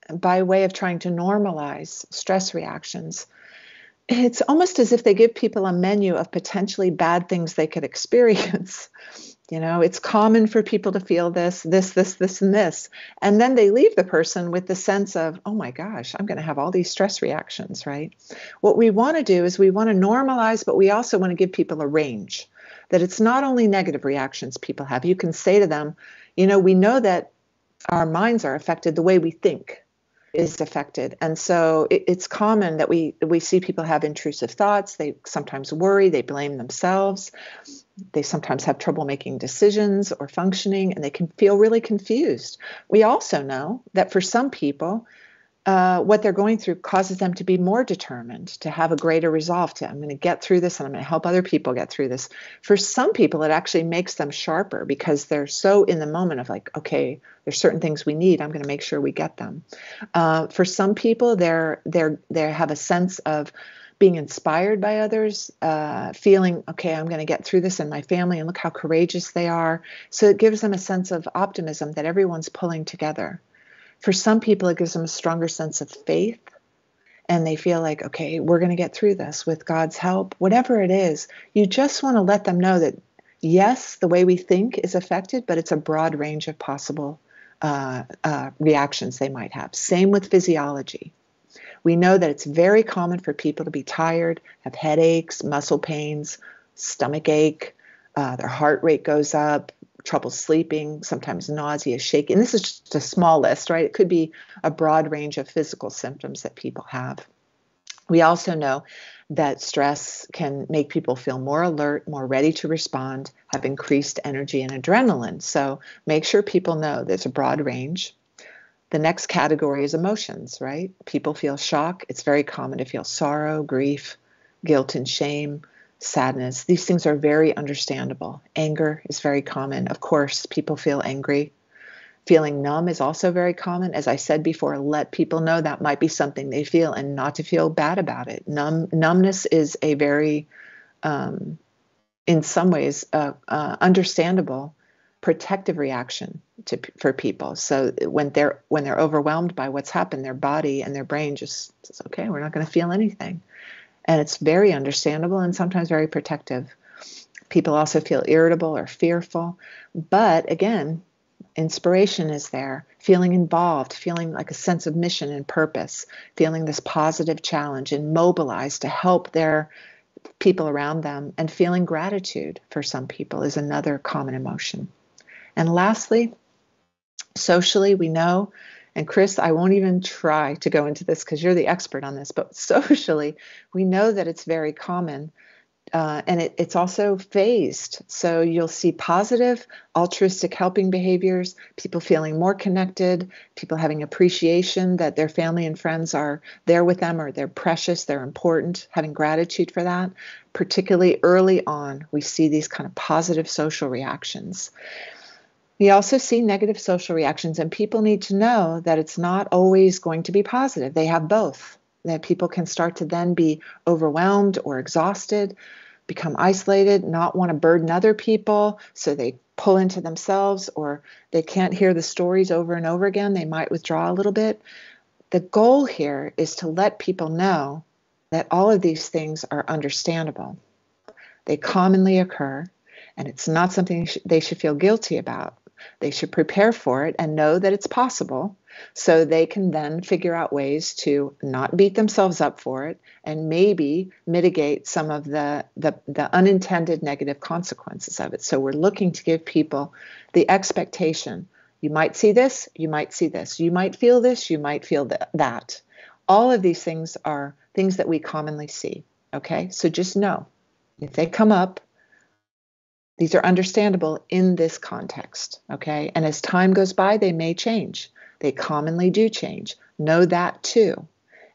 by way of trying to normalize stress reactions, it's almost as if they give people a menu of potentially bad things they could experience. It's common for people to feel this, and this. And then they leave the person with the sense of, oh my gosh, I'm going to have all these stress reactions, right? What we want to do is we want to normalize, but we also want to give people a range, that it's not only negative reactions people have. You can say to them, we know that our minds are affected, the way we think is affected. And so it's common that we see people have intrusive thoughts. They sometimes worry, they blame themselves. They sometimes have trouble making decisions or functioning, and they can feel really confused. We also know that for some people, what they're going through causes them to be more determined, to have a greater resolve to, I'm going to get through this and I'm going to help other people get through this. For some people, it actually makes them sharper because they're so in the moment of like, okay, there's certain things we need. I'm going to make sure we get them. For some people, they have a sense of being inspired by others, feeling, okay, I'm going to get through this in my family and look how courageous they are. So it gives them a sense of optimism that everyone's pulling together. For some people, it gives them a stronger sense of faith, and they feel like, okay, we're going to get through this with God's help. Whatever it is, you just want to let them know that, yes, the way we think is affected, but it's a broad range of possible reactions they might have. Same with physiology. We know that it's very common for people to be tired, have headaches, muscle pains, stomach ache, their heart rate goes up, trouble sleeping, sometimes nausea, shaking. And this is just a small list, right? It could be a broad range of physical symptoms that people have. We also know that stress can make people feel more alert, more ready to respond, have increased energy and adrenaline. So make sure people know there's a broad range. The next category is emotions, right? People feel shock. It's very common to feel sorrow, grief, guilt and shame, sadness. These things are very understandable. Anger is very common. Of course, people feel angry. Feeling numb is also very common. As I said before, let people know that might be something they feel and not to feel bad about it. Numbness is a very, in some ways, understandable protective reaction for people. So when they're overwhelmed by what's happened, their body and their brain just says, okay, we're not going to feel anything. And it's very understandable and sometimes very protective. People also feel irritable or fearful. But again, inspiration is there, feeling involved, feeling like a sense of mission and purpose, feeling this positive challenge and mobilized to help their people around them, and feeling gratitude for some people is another common emotion. And lastly, socially, we know, and Chris, I won't even try to go into this because you're the expert on this, but socially, we know that it's very common. And it's also phased. So you'll see positive, altruistic helping behaviors, people feeling more connected, people having appreciation that their family and friends are there with them, or they're precious, they're important, having gratitude for that. Particularly early on, we see these kind of positive social reactions. We also see negative social reactions, and people need to know that it's not always going to be positive. They have both. That people can start to then be overwhelmed or exhausted, become isolated, not want to burden other people, so they pull into themselves, or they can't hear the stories over and over again. They might withdraw a little bit. The goal here is to let people know that all of these things are understandable. They commonly occur, and it's not something they should feel guilty about. They should prepare for it and know that it's possible, so they can then figure out ways to not beat themselves up for it and maybe mitigate some of the unintended negative consequences of it. So we're looking to give people the expectation. You might see this, you might see this. You might feel this, you might feel that. All of these things are things that we commonly see, okay? So just know, if they come up, these are understandable in this context, okay? And as time goes by, they may change. They commonly do change. Know that too.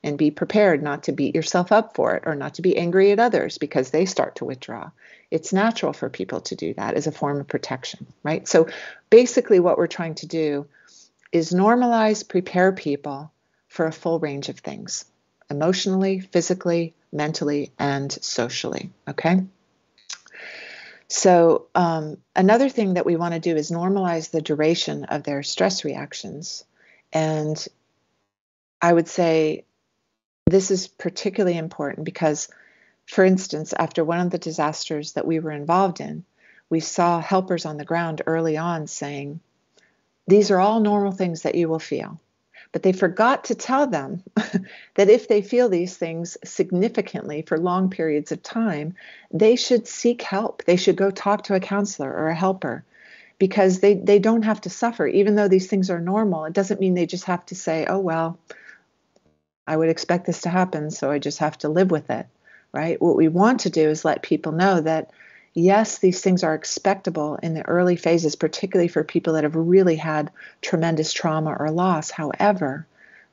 And be prepared not to beat yourself up for it, or not to be angry at others because they start to withdraw. It's natural for people to do that as a form of protection, right? So basically what we're trying to do is normalize, prepare people for a full range of things, emotionally, physically, mentally, and socially, okay? So another thing that we want to do is normalize the duration of their stress reactions. And I would say this is particularly important because, for instance, after one of the disasters that we were involved in, we saw helpers on the ground early on saying, these are all normal things that you will feel. But they forgot to tell them that if they feel these things significantly for long periods of time, they should seek help. They should go talk to a counselor or a helper, because they don't have to suffer. Even though these things are normal, it doesn't mean they just have to say, oh, well, I would expect this to happen, so I just have to live with it, right? What we want to do is let people know that, yes, these things are expectable in the early phases, particularly for people that have really had tremendous trauma or loss. However,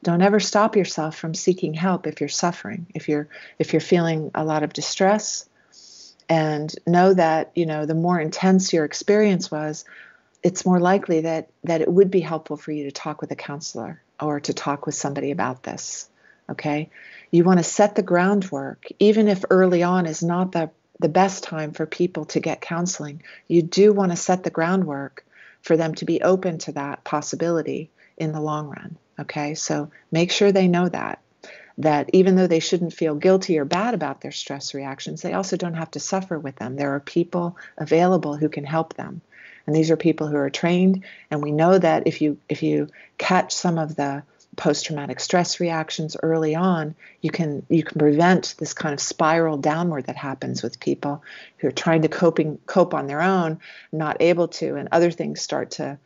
Don't ever stop yourself from seeking help if you're suffering, if you're feeling a lot of distress. And know that, the more intense your experience was, it's more likely that it would be helpful for you to talk with a counselor or to talk with somebody about this. Okay? You want to set the groundwork, even if early on is not the best time for people to get counseling. You do want to set the groundwork for them to be open to that possibility in the long run. Okay? So make sure they know that even though they shouldn't feel guilty or bad about their stress reactions, they also don't have to suffer with them. There are people available who can help them. And these are people who are trained. And we know that if you catch some of the post-traumatic stress reactions early on, you can prevent this kind of spiral downward that happens with people who are trying to cope on their own, not able to, and other things start to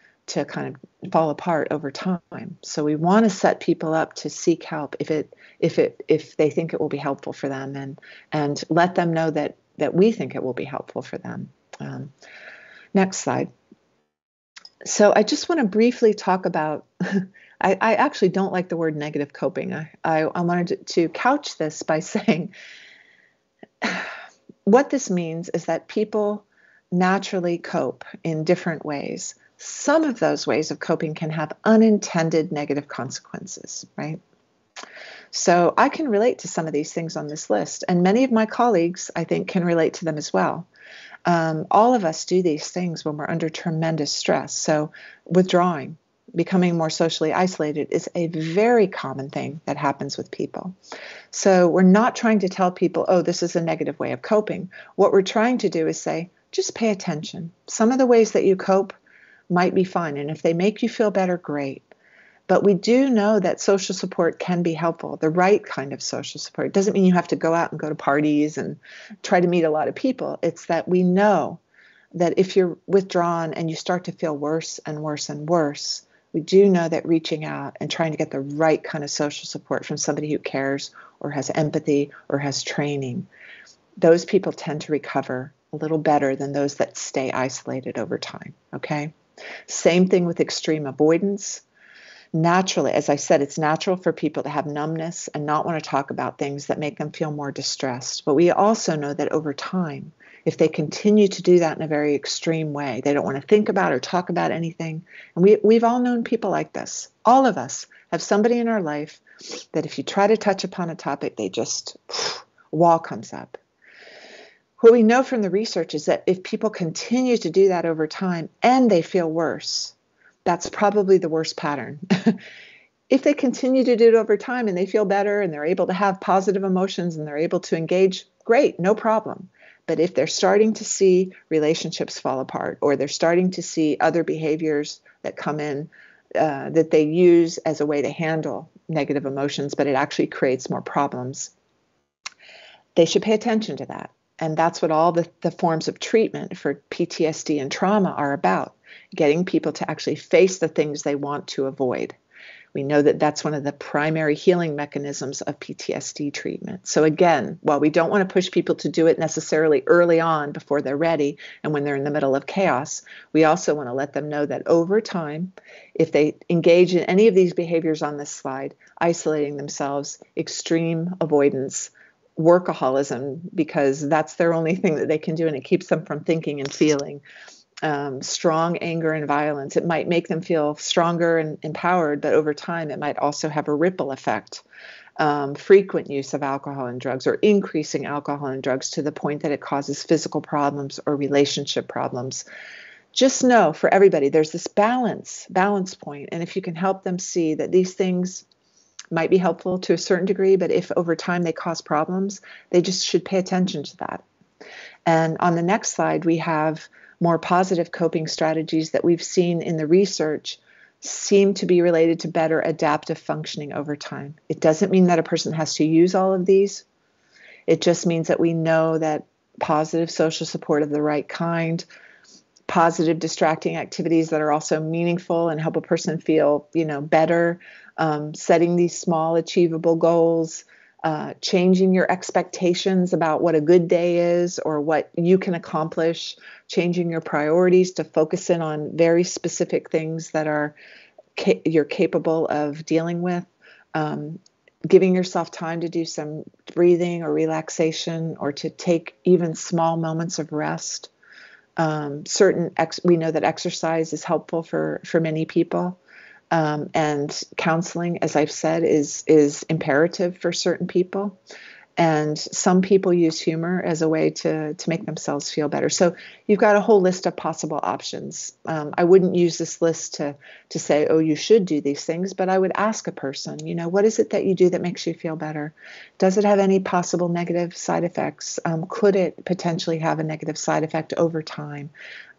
kind of fall apart over time. So we want to set people up to seek help if they think it will be helpful for them, and let them know that we think it will be helpful for them. Next slide. So I just want to briefly talk about, I actually don't like the word negative coping. I wanted to couch this by saying what this means is that people naturally cope in different ways. Some of those ways of coping can have unintended negative consequences, right? So I can relate to some of these things on this list, and many of my colleagues, I think, can relate to them as well. All of us do these things when we're under tremendous stress. So withdrawing, becoming more socially isolated is a very common thing that happens with people. So we're not trying to tell people, oh, this is a negative way of coping. What we're trying to do is say, just pay attention. Some of the ways that you cope might be fine. And if they make you feel better, great. But we do know that social support can be helpful, the right kind of social support. It doesn't mean you have to go out and go to parties and try to meet a lot of people. It's that we know that if you're withdrawn and you start to feel worse and worse and worse, we do know that reaching out and trying to get the right kind of social support from somebody who cares or has empathy or has training, those people tend to recover a little better than those that stay isolated over time, okay? Same thing with extreme avoidance. Naturally, as I said, it's natural for people to have numbness and not want to talk about things that make them feel more distressed. But we also know that over time, if they continue to do that in a very extreme way, they don't want to think about or talk about anything. And we've all known people like this. All of us have somebody in our life that if you try to touch upon a topic, they just, wall comes up. What we know from the research is that if people continue to do that over time and they feel worse, that's probably the worst pattern. If they continue to do it over time and they feel better and they're able to have positive emotions and they're able to engage, great, no problem. But if they're starting to see relationships fall apart, or they're starting to see other behaviors that come in that they use as a way to handle negative emotions, but it actually creates more problems, they should pay attention to that. And that's what all the forms of treatment for PTSD and trauma are about, getting people to actually face the things they want to avoid. We know that that's one of the primary healing mechanisms of PTSD treatment. So again, while we don't want to push people to do it necessarily early on before they're ready and when they're in the middle of chaos, we also want to let them know that over time, if they engage in any of these behaviors on this slide, isolating themselves, extreme avoidance, workaholism, because that's their only thing that they can do and it keeps them from thinking and feeling, strong anger and violence. It might make them feel stronger and empowered, but over time it might also have a ripple effect. Frequent use of alcohol and drugs, or increasing alcohol and drugs to the point that it causes physical problems or relationship problems. Just know for everybody, there's this balance point. And if you can help them see that these things might be helpful to a certain degree, but if over time they cause problems, they just should pay attention to that. And on the next slide, we have more positive coping strategies that we've seen in the research seem to be related to better adaptive functioning over time. It doesn't mean that a person has to use all of these. It just means that we know that positive social support of the right kind, positive distracting activities that are also meaningful and help a person feel, better, setting these small achievable goals, changing your expectations about what a good day is or what you can accomplish, changing your priorities to focus in on very specific things that are you're capable of dealing with, Giving yourself time to do some breathing or relaxation, or to take even small moments of rest. We know that exercise is helpful for many people. And counseling, as I've said, is imperative for certain people. And some people use humor as a way to make themselves feel better. So you've got a whole list of possible options. I wouldn't use this list to say, oh, you should do these things, but I would ask a person, what is it that you do that makes you feel better? Does it have any possible negative side effects? Could it potentially have a negative side effect over time?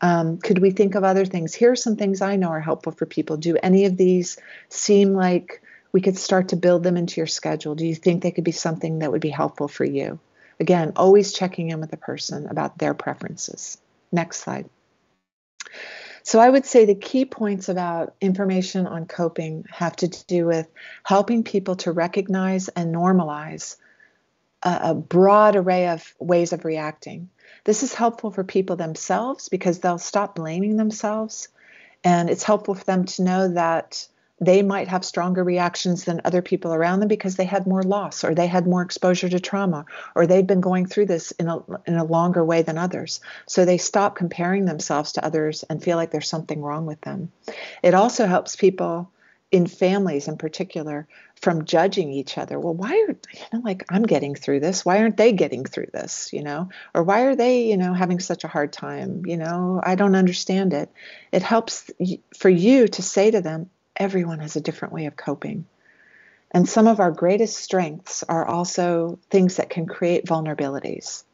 Could we think of other things? Here are some things I know are helpful for people. Do any of these seem like we could start to build them into your schedule? Do you think they could be something that would be helpful for you? Again, always checking in with the person about their preferences. Next slide. So I would say the key points about information on coping have to do with helping people to recognize and normalize a broad array of ways of reacting. This is helpful for people themselves because they'll stop blaming themselves. And it's helpful for them to know that they might have stronger reactions than other people around them because they had more loss, or they had more exposure to trauma, or they've been going through this in a longer way than others. So they stop comparing themselves to others and feel like there's something wrong with them. It also helps people in families in particular from judging each other. Well, why are, I'm getting through this. Why aren't they getting through this, Or why are they, having such a hard time? I don't understand it. It helps for you to say to them, everyone has a different way of coping. And some of our greatest strengths are also things that can create vulnerabilities.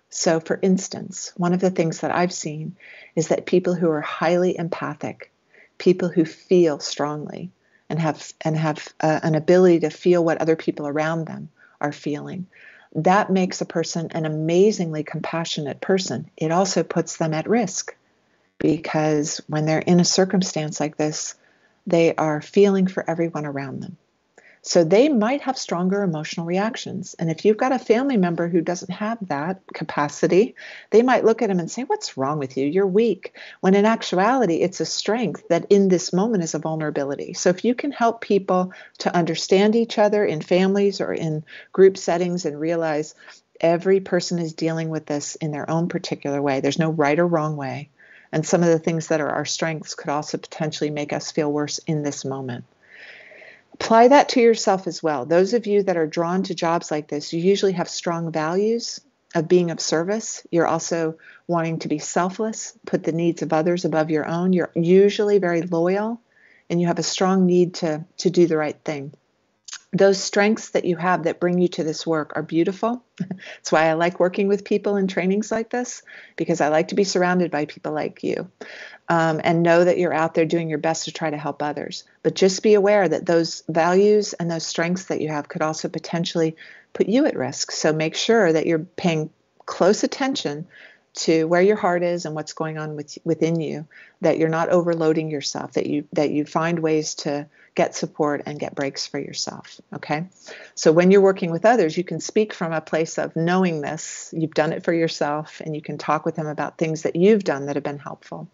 So for instance, one of the things that I've seen is that people who are highly empathic, people who feel strongly and have an ability to feel what other people around them are feeling, that makes a person an amazingly compassionate person. It also puts them at risk because when they're in a circumstance like this, they are feeling for everyone around them. So they might have stronger emotional reactions. And if you've got a family member who doesn't have that capacity, they might look at them and say, what's wrong with you? You're weak. When in actuality, it's a strength that in this moment is a vulnerability. So if you can help people to understand each other in families or in group settings and realize every person is dealing with this in their own particular way, there's no right or wrong way. And some of the things that are our strengths could also potentially make us feel worse in this moment. Apply that to yourself as well. Those of you that are drawn to jobs like this, you usually have strong values of being of service. You're also wanting to be selfless, put the needs of others above your own. You're usually very loyal, and you have a strong need to do the right thing. Those strengths that you have that bring you to this work are beautiful. That's why I like working with people in trainings like this, because I like to be surrounded by people like you, and know that you're out there doing your best to try to help others. But just be aware that those values and those strengths that you have could also potentially put you at risk. So make sure that you're paying close attention to where your heart is and what's going on within you, that you're not overloading yourself, that you find ways to get support and get breaks for yourself, okay? So when you're working with others, you can speak from a place of knowing this, you've done it for yourself, and you can talk with them about things that you've done that have been helpful.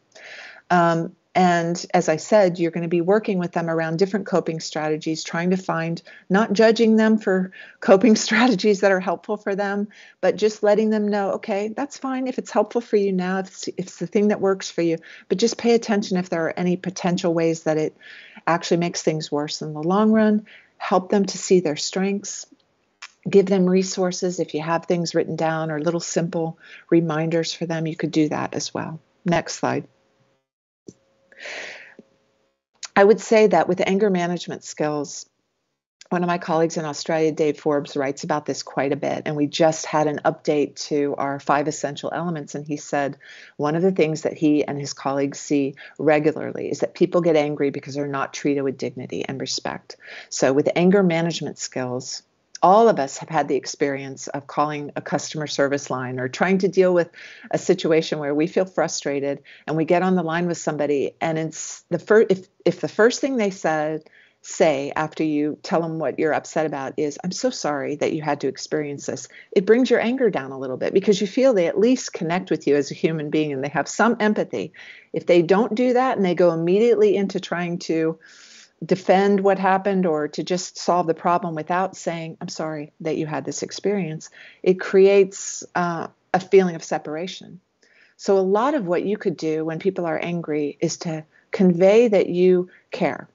And as I said, you're going to be working with them around different coping strategies, trying to find, not judging them for coping strategies that are helpful for them, but just letting them know, okay, that's fine if it's helpful for you now, if it's the thing that works for you, but just pay attention if there are any potential ways that it actually makes things worse in the long run. Help them to see their strengths. Give them resources. If you have things written down or little simple reminders for them, you could do that as well. Next slide. I would say that with anger management skills, one of my colleagues in Australia, Dave Forbes, writes about this quite a bit. And we just had an update to our 5 essential elements. And he said one of the things that he and his colleagues see regularly is that people get angry because they're not treated with dignity and respect. So with anger management skills, all of us have had the experience of calling a customer service line or trying to deal with a situation where we feel frustrated and we get on the line with somebody, and it's if the first thing they say after you tell them what you're upset about is, I'm so sorry that you had to experience this, it brings your anger down a little bit because you feel they at least connect with you as a human being and they have some empathy. If they don't do that and they go immediately into trying to defend what happened or to just solve the problem without saying, I'm sorry that you had this experience, it creates a feeling of separation. So a lot of what you could do when people are angry is to convey that you care.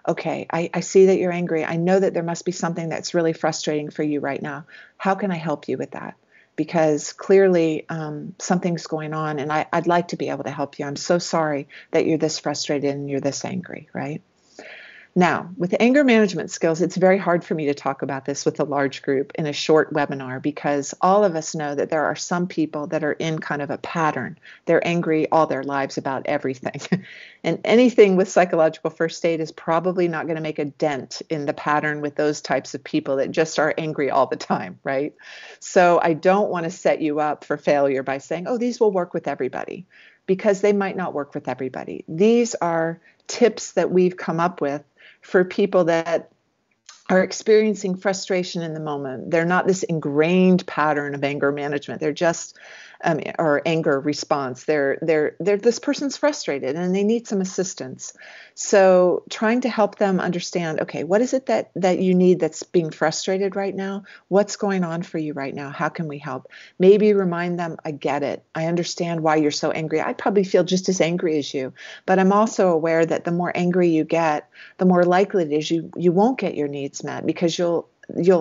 Okay, I see that you're angry. I know that there must be something that's really frustrating for you right now. How can I help you with that? Because clearly something's going on, and I'd like to be able to help you. I'm so sorry that you're this frustrated and you're this angry, right? Now, with anger management skills, it's very hard for me to talk about this with a large group in a short webinar, because all of us know that there are some people that are in kind of a pattern. They're angry all their lives about everything. And anything with psychological first aid is probably not going to make a dent in the pattern with those types of people that just are angry all the time, right? So I don't want to set you up for failure by saying, oh, these will work with everybody, because they might not work with everybody. These are tips that we've come up with for people that are experiencing frustration in the moment. They're not this ingrained pattern of anger management. They're just, or anger response. They're this person's frustrated and they need some assistance. So trying to help them understand, okay, what is it that you need that's being frustrated right now? What's going on for you right now? How can we help? Maybe remind them, I get it. I understand why you're so angry. I probably feel just as angry as you, but I'm also aware that the more angry you get, the more likely it is you won't get your needs met, because you'll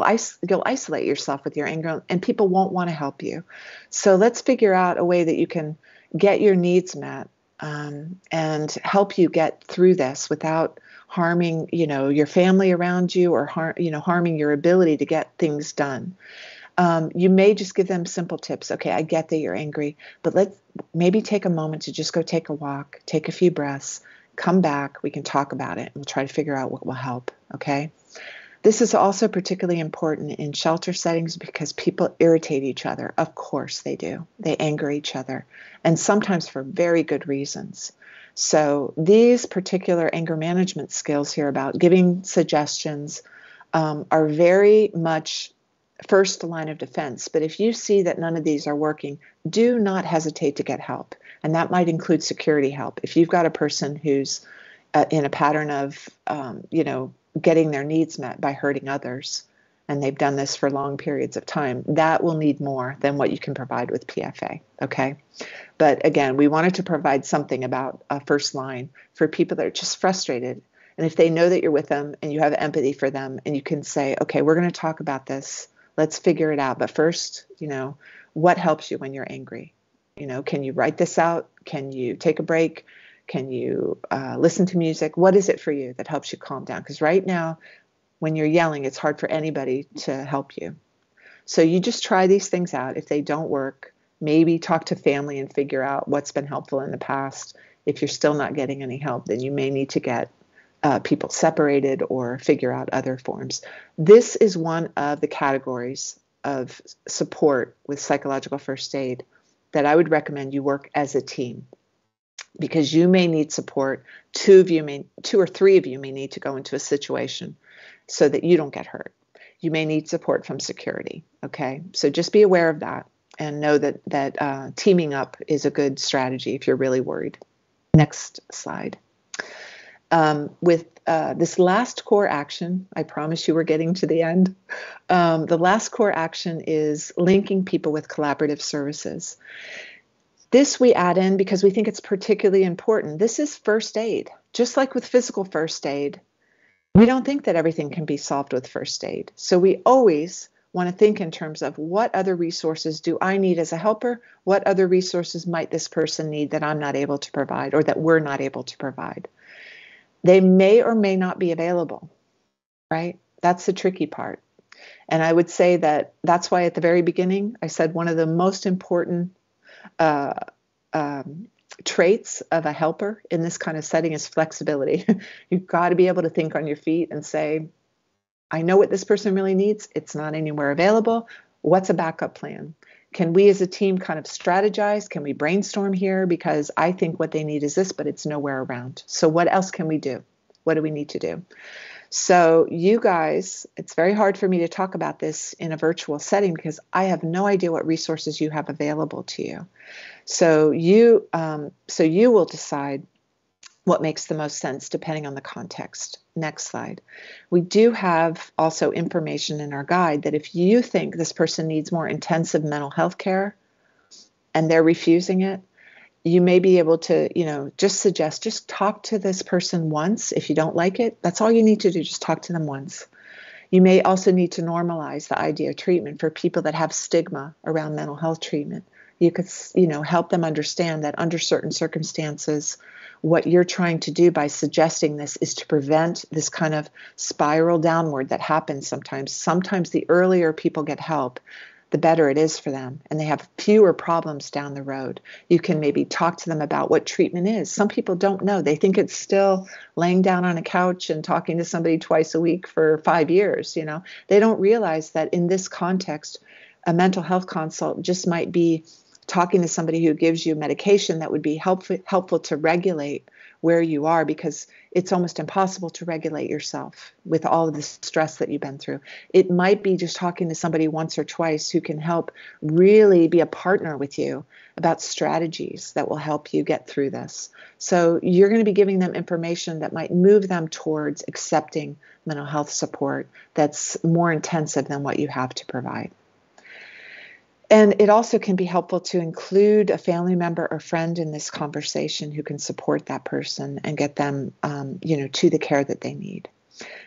isolate yourself with your anger, and people won't want to help you. So let's figure out a way that you can get your needs met and help you get through this without harming, your family around you, or harming your ability to get things done. You may just give them simple tips. Okay, I get that you're angry, but let's maybe take a moment to just go take a walk, take a few breaths, come back. We can talk about it and we'll try to figure out what will help. Okay. This is also particularly important in shelter settings because people irritate each other. Of course they do. They anger each other, and sometimes for very good reasons. So these particular anger management skills here about giving suggestions are very much first line of defense. But if you see that none of these are working, do not hesitate to get help. And that might include security help. If you've got a person who's in a pattern of, getting their needs met by hurting others, and they've done this for long periods of time, that will need more than what you can provide with PFA, okay? But again, we wanted to provide something about a first line for people that are just frustrated. And if they know that you're with them and you have empathy for them, and you can say, okay, we're going to talk about this, let's figure it out. But first, what helps you when you're angry? Can you write this out? Can you take a break? Can you listen to music? What is it for you that helps you calm down? Because right now, when you're yelling, it's hard for anybody to help you. So you just try these things out. If they don't work, maybe talk to family and figure out what's been helpful in the past. If you're still not getting any help, then you may need to get people separated or figure out other forms. This is one of the categories of support with psychological first aid that I would recommend you work as a team, because you may need support. Two or three of you may need to go into a situation so that you don't get hurt. You may need support from security. Okay, so just be aware of that and know that teaming up is a good strategy if you're really worried. Next slide. With this last core action, I promise you we're getting to the end. The last core action is linking people with collaborative services. This we add in because we think it's particularly important. This is first aid. Just like with physical first aid, we don't think that everything can be solved with first aid. So we always want to think in terms of what other resources do I need as a helper? What other resources might this person need that I'm not able to provide, or that we're not able to provide? They may or may not be available, right? That's the tricky part. And I would say that that's why at the very beginning, I said one of the most important traits of a helper in this kind of setting is flexibility. You've got to be able to think on your feet and say, I know what this person really needs. It's not anywhere available. What's a backup plan? Can we as a team kind of strategize? Can we brainstorm here? Because I think what they need is this, but it's nowhere around. So what else can we do? What do we need to do? So you guys, it's very hard for me to talk about this in a virtual setting because I have no idea what resources you have available to you. So you will decide what makes the most sense depending on the context. Next slide. We do have also information in our guide that if you think this person needs more intensive mental health care and they're refusing it, you may be able to, just suggest, just talk to this person once. If you don't like it, that's all you need to do. Just talk to them once. You may also need to normalize the idea of treatment for people that have stigma around mental health treatment. You could, help them understand that under certain circumstances, what you're trying to do by suggesting this is to prevent this kind of spiral downward that happens sometimes. Sometimes the earlier people get help, the better it is for them, and they have fewer problems down the road. You can maybe talk to them about what treatment is. Some people don't know. They think it's still laying down on a couch and talking to somebody twice a week for 5 years. They don't realize that in this context, a mental health consult just might be talking to somebody who gives you medication that would be helpful to regulate where you are, because it's almost impossible to regulate yourself with all of the stress that you've been through. It might be just talking to somebody once or twice who can help really be a partner with you about strategies that will help you get through this. So you're going to be giving them information that might move them towards accepting mental health support that's more intensive than what you have to provide. And it also can be helpful to include a family member or friend in this conversation who can support that person and get them, to the care that they need.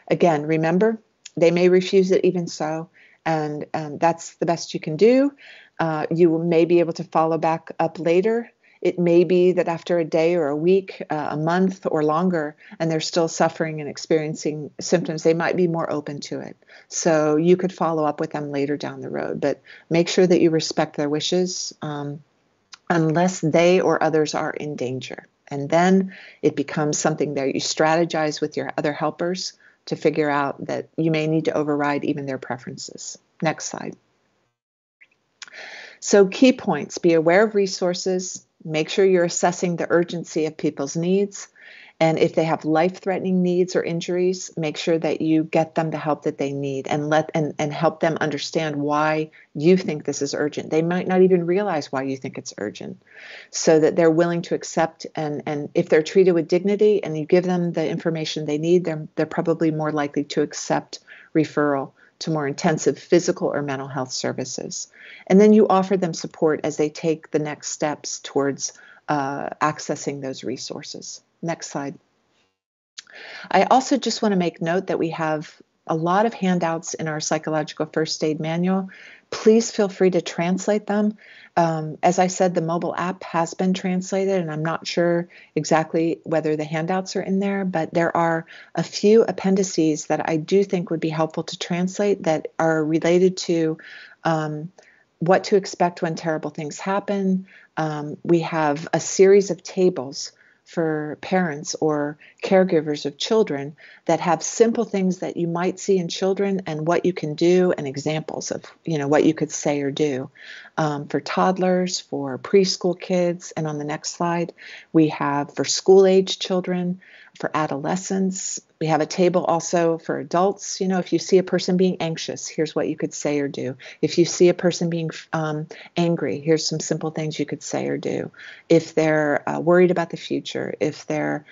Again, remember, they may refuse it even so, and that's the best you can do. You may be able to follow back up later. It may be that after a day or a week, a month or longer, and they're still suffering and experiencing symptoms, they might be more open to it. So you could follow up with them later down the road, but make sure that you respect their wishes unless they or others are in danger. And then it becomes something that you strategize with your other helpers to figure out that you may need to override even their preferences. Next slide. So key points: be aware of resources. Make sure you're assessing the urgency of people's needs. And if they have life-threatening needs or injuries, make sure that you get them the help that they need and help them understand why you think this is urgent. They might not even realize why you think it's urgent, so that they're willing to accept. And if they're treated with dignity and you give them the information they need, they're probably more likely to accept referral to more intensive physical or mental health services. And then you offer them support as they take the next steps towards accessing those resources. Next slide. I also just want to make note that we have a lot of handouts in our psychological first aid manual. Please feel free to translate them. As I said, the mobile app has been translated, and I'm not sure exactly whether the handouts are in there, but there are a few appendices that I do think would be helpful to translate that are related to what to expect when terrible things happen. We have a series of tables for parents or caregivers of children that have simple things that you might see in children and what you can do, and examples of what you could say or do for toddlers, for preschool kids. And on the next slide, we have for school-age children, for adolescents. We have a table also for adults. If you see a person being anxious, here's what you could say or do. If you see a person being angry, here's some simple things you could say or do. If they're worried about the future, if they're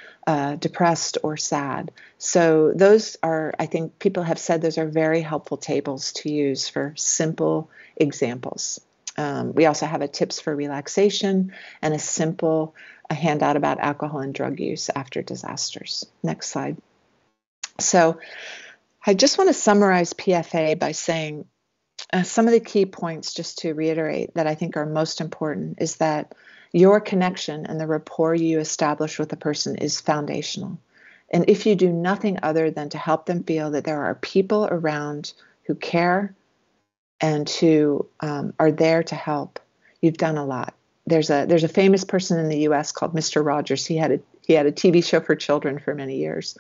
depressed or sad. So those are, I think people have said, those are very helpful tables to use for simple examples. We also have a tips for relaxation and a handout about alcohol and drug use after disasters. Next slide. So I just want to summarize PFA by saying some of the key points, just to reiterate, that I think are most important is that your connection and the rapport you establish with a person is foundational. And if you do nothing other than to help them feel that there are people around who care and who are there to help, you've done a lot. There's a famous person in the U.S. called Mr. Rogers. He had a TV show for children for many years.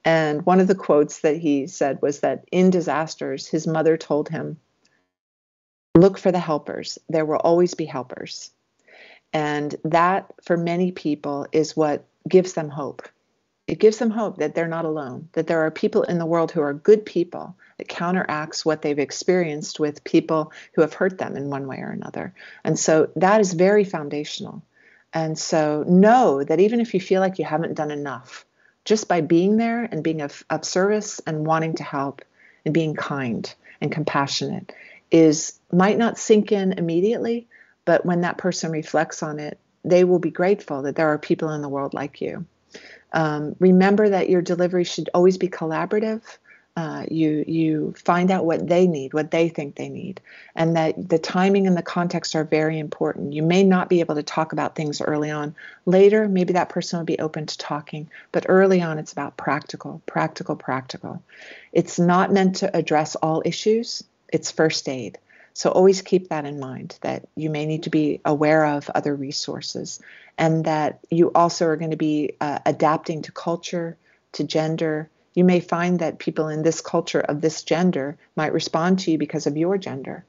And one of the quotes that he said was that in disasters, his mother told him, "Look for the helpers. There will always be helpers." And that, for many people, is what gives them hope. It gives them hope that they're not alone, that there are people in the world who are good people, that counteracts what they've experienced with people who have hurt them in one way or another. And so that is very foundational. And so know that even if you feel like you haven't done enough, just by being there and being of service and wanting to help and being kind and compassionate might not sink in immediately, but when that person reflects on it, they will be grateful that there are people in the world like you. Remember that your delivery should always be collaborative. You find out what they need, what they think they need, and that the timing and the context are very important. You may not be able to talk about things early on. Later, maybe that person will be open to talking, but early on, it's about practical. It's not meant to address all issues. It's first aid. So always keep that in mind, that you may need to be aware of other resources, and that you also are going to be adapting to culture, to gender. You may find that people in this culture of this gender might respond to you because of your gender.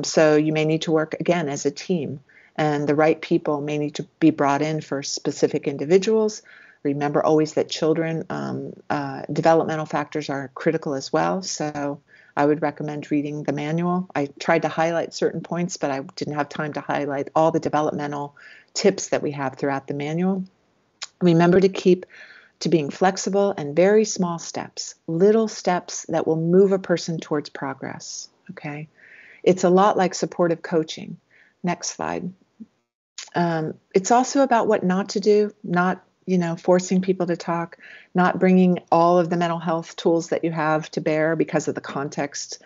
So you may need to work, again, as a team, and the right people may need to be brought in for specific individuals. Remember always that children, developmental factors are critical as well. So I would recommend reading the manual. I tried to highlight certain points, but I didn't have time to highlight all the developmental tips that we have throughout the manual. Remember to keep to being flexible and very small steps, little steps that will move a person towards progress. Okay. It's a lot like supportive coaching. Next slide. It's also about what not to do, not forcing people to talk, not bringing all of the mental health tools that you have to bear because of the context,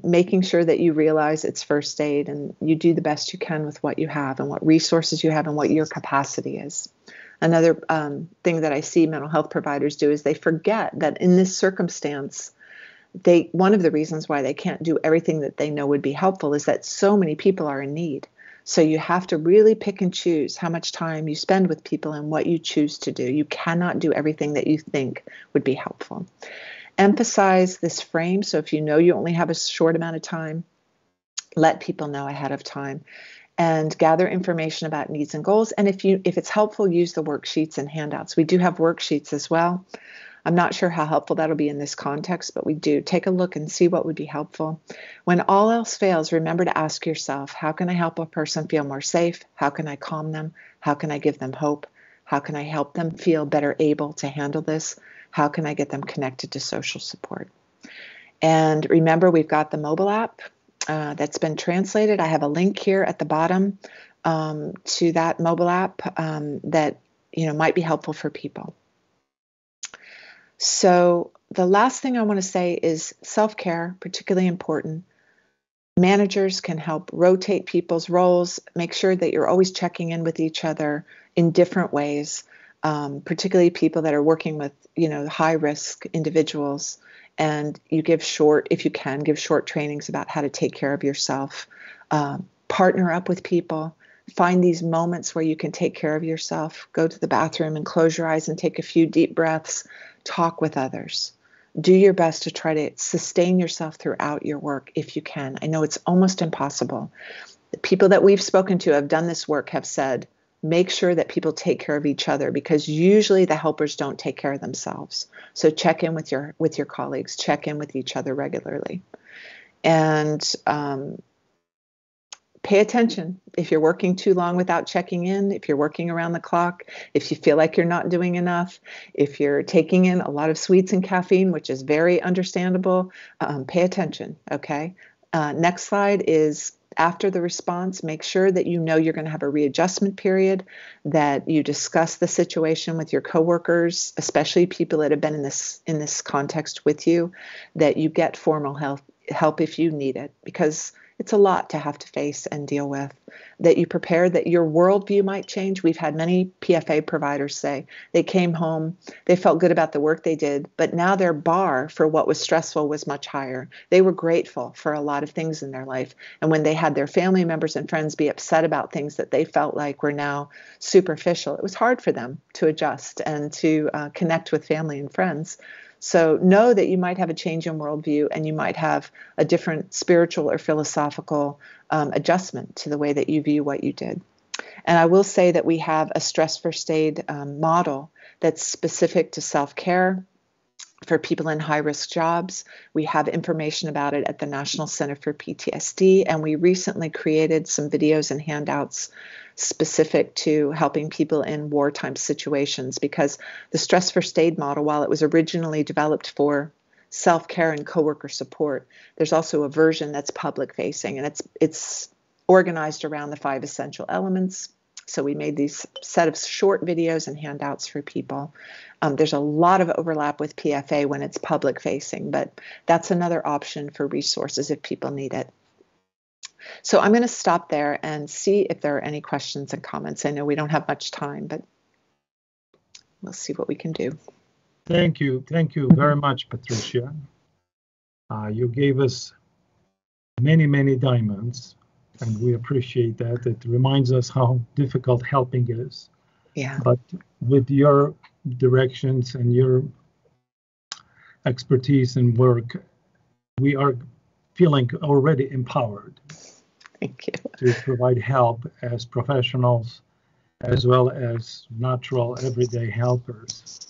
making sure that you realize it's first aid and you do the best you can with what you have and what resources you have and what your capacity is. Another thing that I see mental health providers do is they forget that in this circumstance, one of the reasons why they can't do everything that they know would be helpful is that so many people are in need. So you have to really pick and choose how much time you spend with people and what you choose to do. You cannot do everything that you think would be helpful. Emphasize this frame. So if you know you only have a short amount of time, let people know ahead of time and gather information about needs and goals. And if it's helpful, use the worksheets and handouts. We do have worksheets as well. I'm not sure how helpful that'll be in this context, but we do. Take a look and see what would be helpful. When all else fails, remember to ask yourself, how can I help a person feel more safe? How can I calm them? How can I give them hope? How can I help them feel better able to handle this? How can I get them connected to social support? And remember, we've got the mobile app that's been translated. I have a link here at the bottom to that mobile app that might be helpful for people. So the last thing I want to say is self-care, particularly important. Managers can help rotate people's roles, make sure that you're always checking in with each other in different ways, particularly people that are working with, high-risk individuals. And you give short trainings about how to take care of yourself. Partner up with people. Find these moments where you can take care of yourself. Go to the bathroom and close your eyes and take a few deep breaths. Talk with others. Do your best to try to sustain yourself throughout your work if you can. I know it's almost impossible. The people that we've spoken to have done this work have said, make sure that people take care of each other because usually the helpers don't take care of themselves. So check in with your colleagues, check in with each other regularly. And pay attention if you're working too long without checking in, if you're working around the clock, if you feel like you're not doing enough, if you're taking in a lot of sweets and caffeine, which is very understandable, pay attention, okay? Next slide is after the response, make sure that you're going to have a readjustment period, that you discuss the situation with your coworkers, especially people that have been in this context with you, that you get formal help if you need it, because it's a lot to have to face and deal with, that you prepare that your worldview might change. We've had many PFA providers say they came home, they felt good about the work they did, but now their bar for what was stressful was much higher. They were grateful for a lot of things in their life. And when they had their family members and friends be upset about things that they felt like were now superficial, it was hard for them to adjust and to connect with family and friends. So know that you might have a change in worldview and you might have a different spiritual or philosophical adjustment to the way that you view what you did. And I will say that we have a stress first aid model that's specific to self-care For people in high-risk jobs, we have information about it at the National Center for PTSD, and we recently created some videos and handouts specific to helping people in wartime situations, because the Stress First Aid model, while it was originally developed for self-care and coworker support, there's also a version that's public-facing, and it's organized around the 5 essential elements. So we made these set of short videos and handouts for people. There's a lot of overlap with PFA when it's public facing, but that's another option for resources if people need it. So I'm going to stop there and see if there are any questions and comments. I know we don't have much time, but we'll see what we can do. Thank you. Thank you very much, Patricia. You gave us many, many diamonds, and we appreciate that. It reminds us how difficult helping is. Yeah. But with your directions and your expertise and work, we are feeling already empowered. Thank you. To provide help as professionals, as well as natural everyday helpers.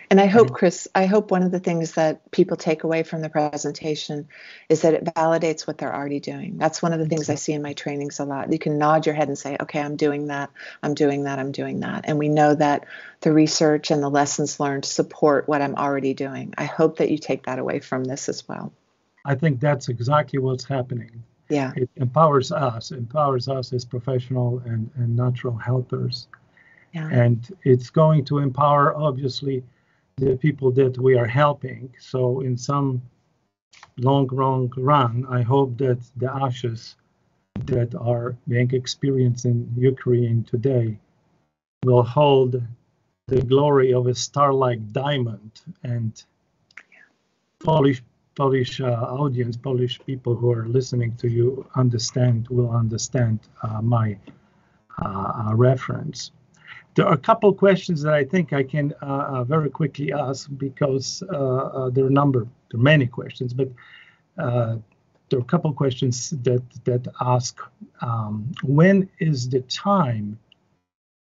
And I hope, Chris, one of the things that people take away from the presentation is that it validates what they're already doing. That's one of the things I see in my trainings a lot. You can nod your head and say, okay, I'm doing that, I'm doing that, I'm doing that. And we know that the research and the lessons learned support what I'm already doing. I hope that you take that away from this as well. I think that's exactly what's happening. Yeah. It empowers us as professional and natural helpers. Yeah. And it's going to empower, obviously, the people that we are helping. So in some long run, I hope that the ashes that are being experienced in Ukraine today will hold the glory of a star-like diamond, and Polish audience, Polish people who are listening to you will understand my reference. There are a couple of questions that I think I can very quickly ask, because there are many questions, but there are a couple of questions that ask, when is the time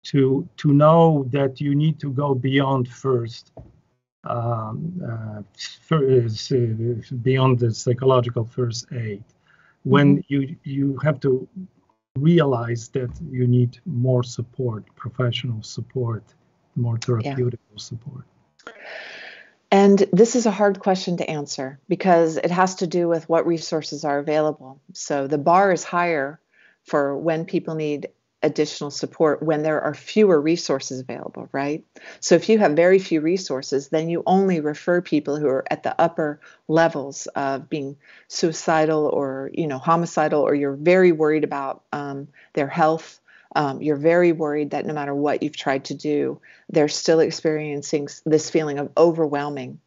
to know that you need to go beyond beyond the psychological first aid, when you have to realize that you need more support, professional support, more therapeutic support? And this is a hard question to answer, because it has to do with what resources are available. So the bar is higher for when people need additional support when there are fewer resources available, right? So if you have very few resources, then you only refer people who are at the upper levels of being suicidal or, homicidal, or you're very worried about their health. You're very worried that no matter what you've tried to do, they're still experiencing this feeling of overwhelming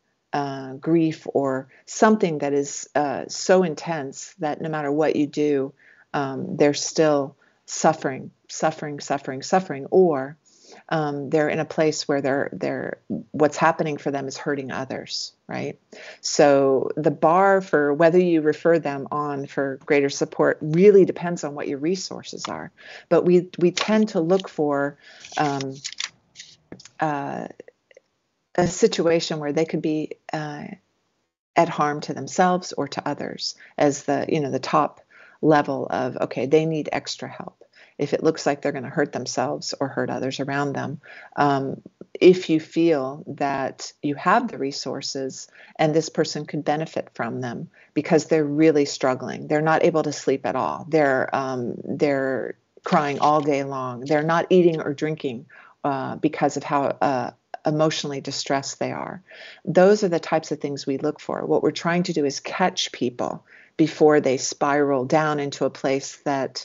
grief, or something that is so intense that no matter what you do, they're still suffering, or they're in a place where they're what's happening for them is hurting others, right? So the bar for whether you refer them on for greater support really depends on what your resources are. But we tend to look for a situation where they could be at harm to themselves or to others as the top level of, okay, they need extra help. If it looks like they're going to hurt themselves or hurt others around them, if you feel that you have the resources and this person could benefit from them because they're really struggling, they're not able to sleep at all, they're crying all day long, they're not eating or drinking because of how emotionally distressed they are. Those are the types of things we look for. What we're trying to do is catch people before they spiral down into a place that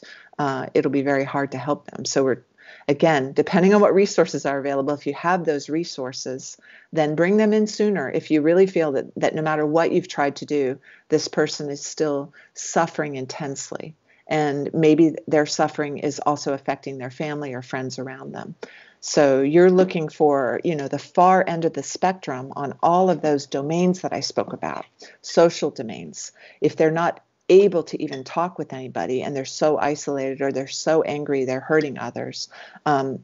it'll be very hard to help them. So we're, again, depending on what resources are available, if you have those resources, then bring them in sooner. If you really feel that no matter what you've tried to do, this person is still suffering intensely, and maybe their suffering is also affecting their family or friends around them. So you're looking for, the far end of the spectrum on all of those domains that I spoke about, social domains. If they're not able to even talk with anybody and they're so isolated, or they're so angry, they're hurting others,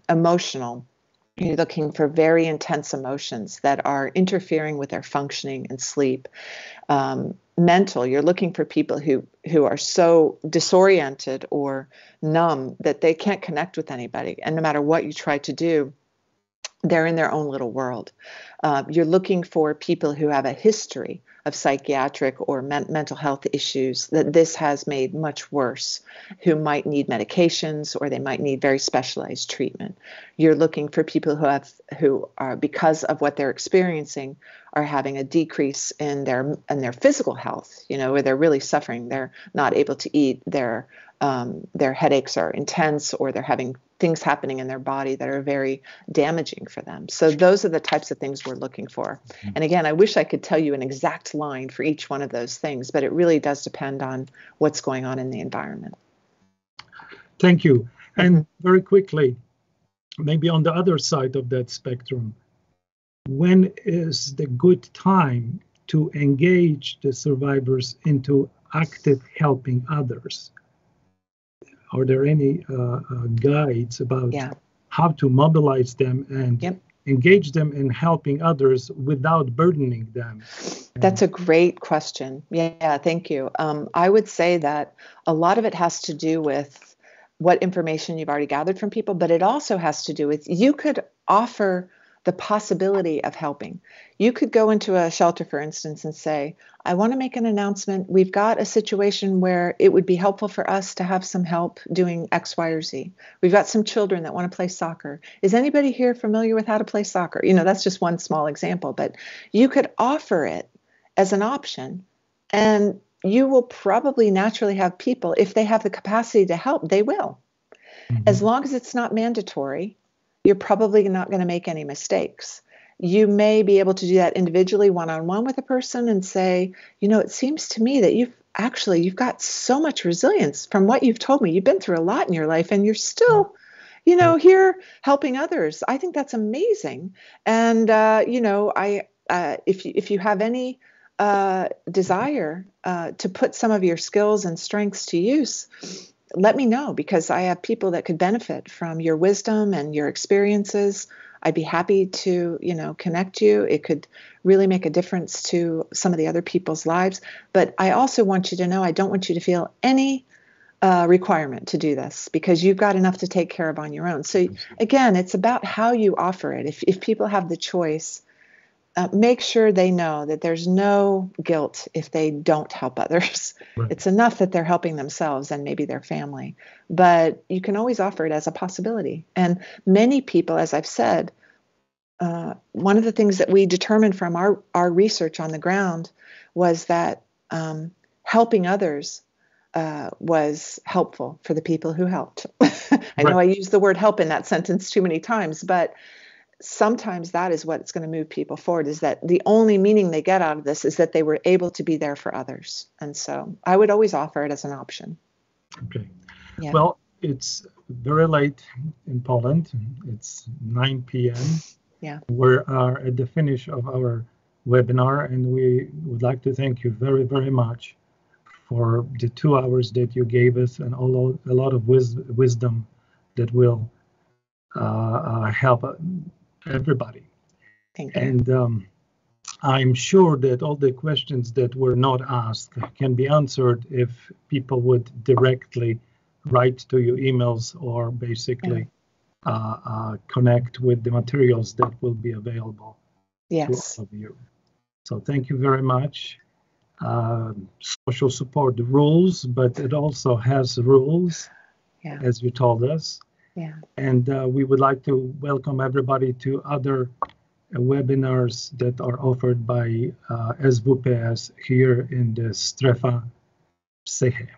emotional, You're looking for very intense emotions that are interfering with their functioning and sleep. Mental, you're looking for people who are so disoriented or numb that they can't connect with anybody. And no matter what you try to do, they're in their own little world. You're looking for people who have a history of psychiatric or mental health issues that this has made much worse, who might need medications or they might need very specialized treatment. You're looking for people who are, because of what they're experiencing, are having a decrease in their physical health, where they're really suffering. They're not able to eat, their headaches are intense, or they're having things happening in their body that are very damaging for them. So those are the types of things we're looking for. And again, I wish I could tell you an exact line for each one of those things, but it really does depend on what's going on in the environment. Thank you. And very quickly, maybe on the other side of that spectrum, when is the good time to engage the survivors into active helping others? Are there any guides about how to mobilize them and engage them in helping others without burdening them? That's a great question. Yeah, thank you. I would say that a lot of it has to do with what information you've already gathered from people, but it also has to do with, you could offer the possibility of helping. You could go into a shelter, for instance, and say, I want to make an announcement. We've got a situation where it would be helpful for us to have some help doing X, Y, or Z. We've got some children that want to play soccer. Is anybody here familiar with how to play soccer? That's just one small example, but you could offer it as an option, and you will probably naturally have people, if they have the capacity to help, they will. As long as it's not mandatory, you're probably not going to make any mistakes. You may be able to do that individually, one-on-one with a person, and say, it seems to me that you've got so much resilience from what you've told me. You've been through a lot in your life, and you're still, here helping others. I think that's amazing. And, if you have any desire to put some of your skills and strengths to use, let me know, because I have people that could benefit from your wisdom and your experiences. I'd be happy to, connect you. It could really make a difference to some of the other people's lives. But I also want you to know, I don't want you to feel any requirement to do this, because you've got enough to take care of on your own. So again, it's about how you offer it. If people have the choice, make sure they know that there's no guilt if they don't help others. Right. It's enough that they're helping themselves and maybe their family. But you can always offer it as a possibility. And many people, as I've said, one of the things that we determined from our research on the ground was that helping others was helpful for the people who helped. I know I use the word help in that sentence too many times, but sometimes that is what's going to move people forward, is that the only meaning they get out of this is that they were able to be there for others. And so I would always offer it as an option. Okay. Yeah. Well, it's very late in Poland. It's 9 p.m. Yeah. We are at the finish of our webinar, and we would like to thank you very, very much for the 2 hours that you gave us, and a lot of wisdom that will help everybody. Thank you. And I'm sure that all the questions that were not asked can be answered if people would directly write to you emails, or basically connect with the materials that will be available to all of you. So thank you very much. Social support rules, but it also has rules, as you told us. Yeah. And we would like to welcome everybody to other webinars that are offered by SWPS here in the Strefa Psyche.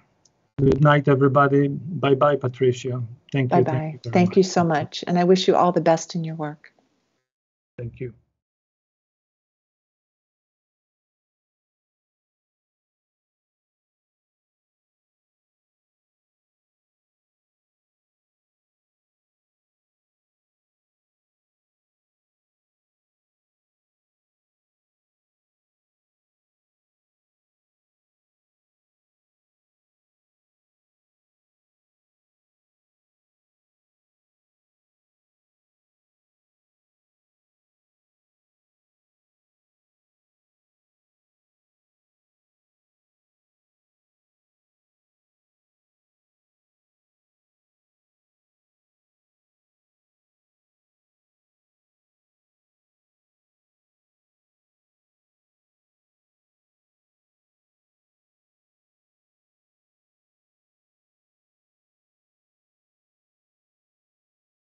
Good night, everybody. Bye-bye, Patricia. Thank you. Bye-bye. Thank you so much. And I wish you all the best in your work. Thank you.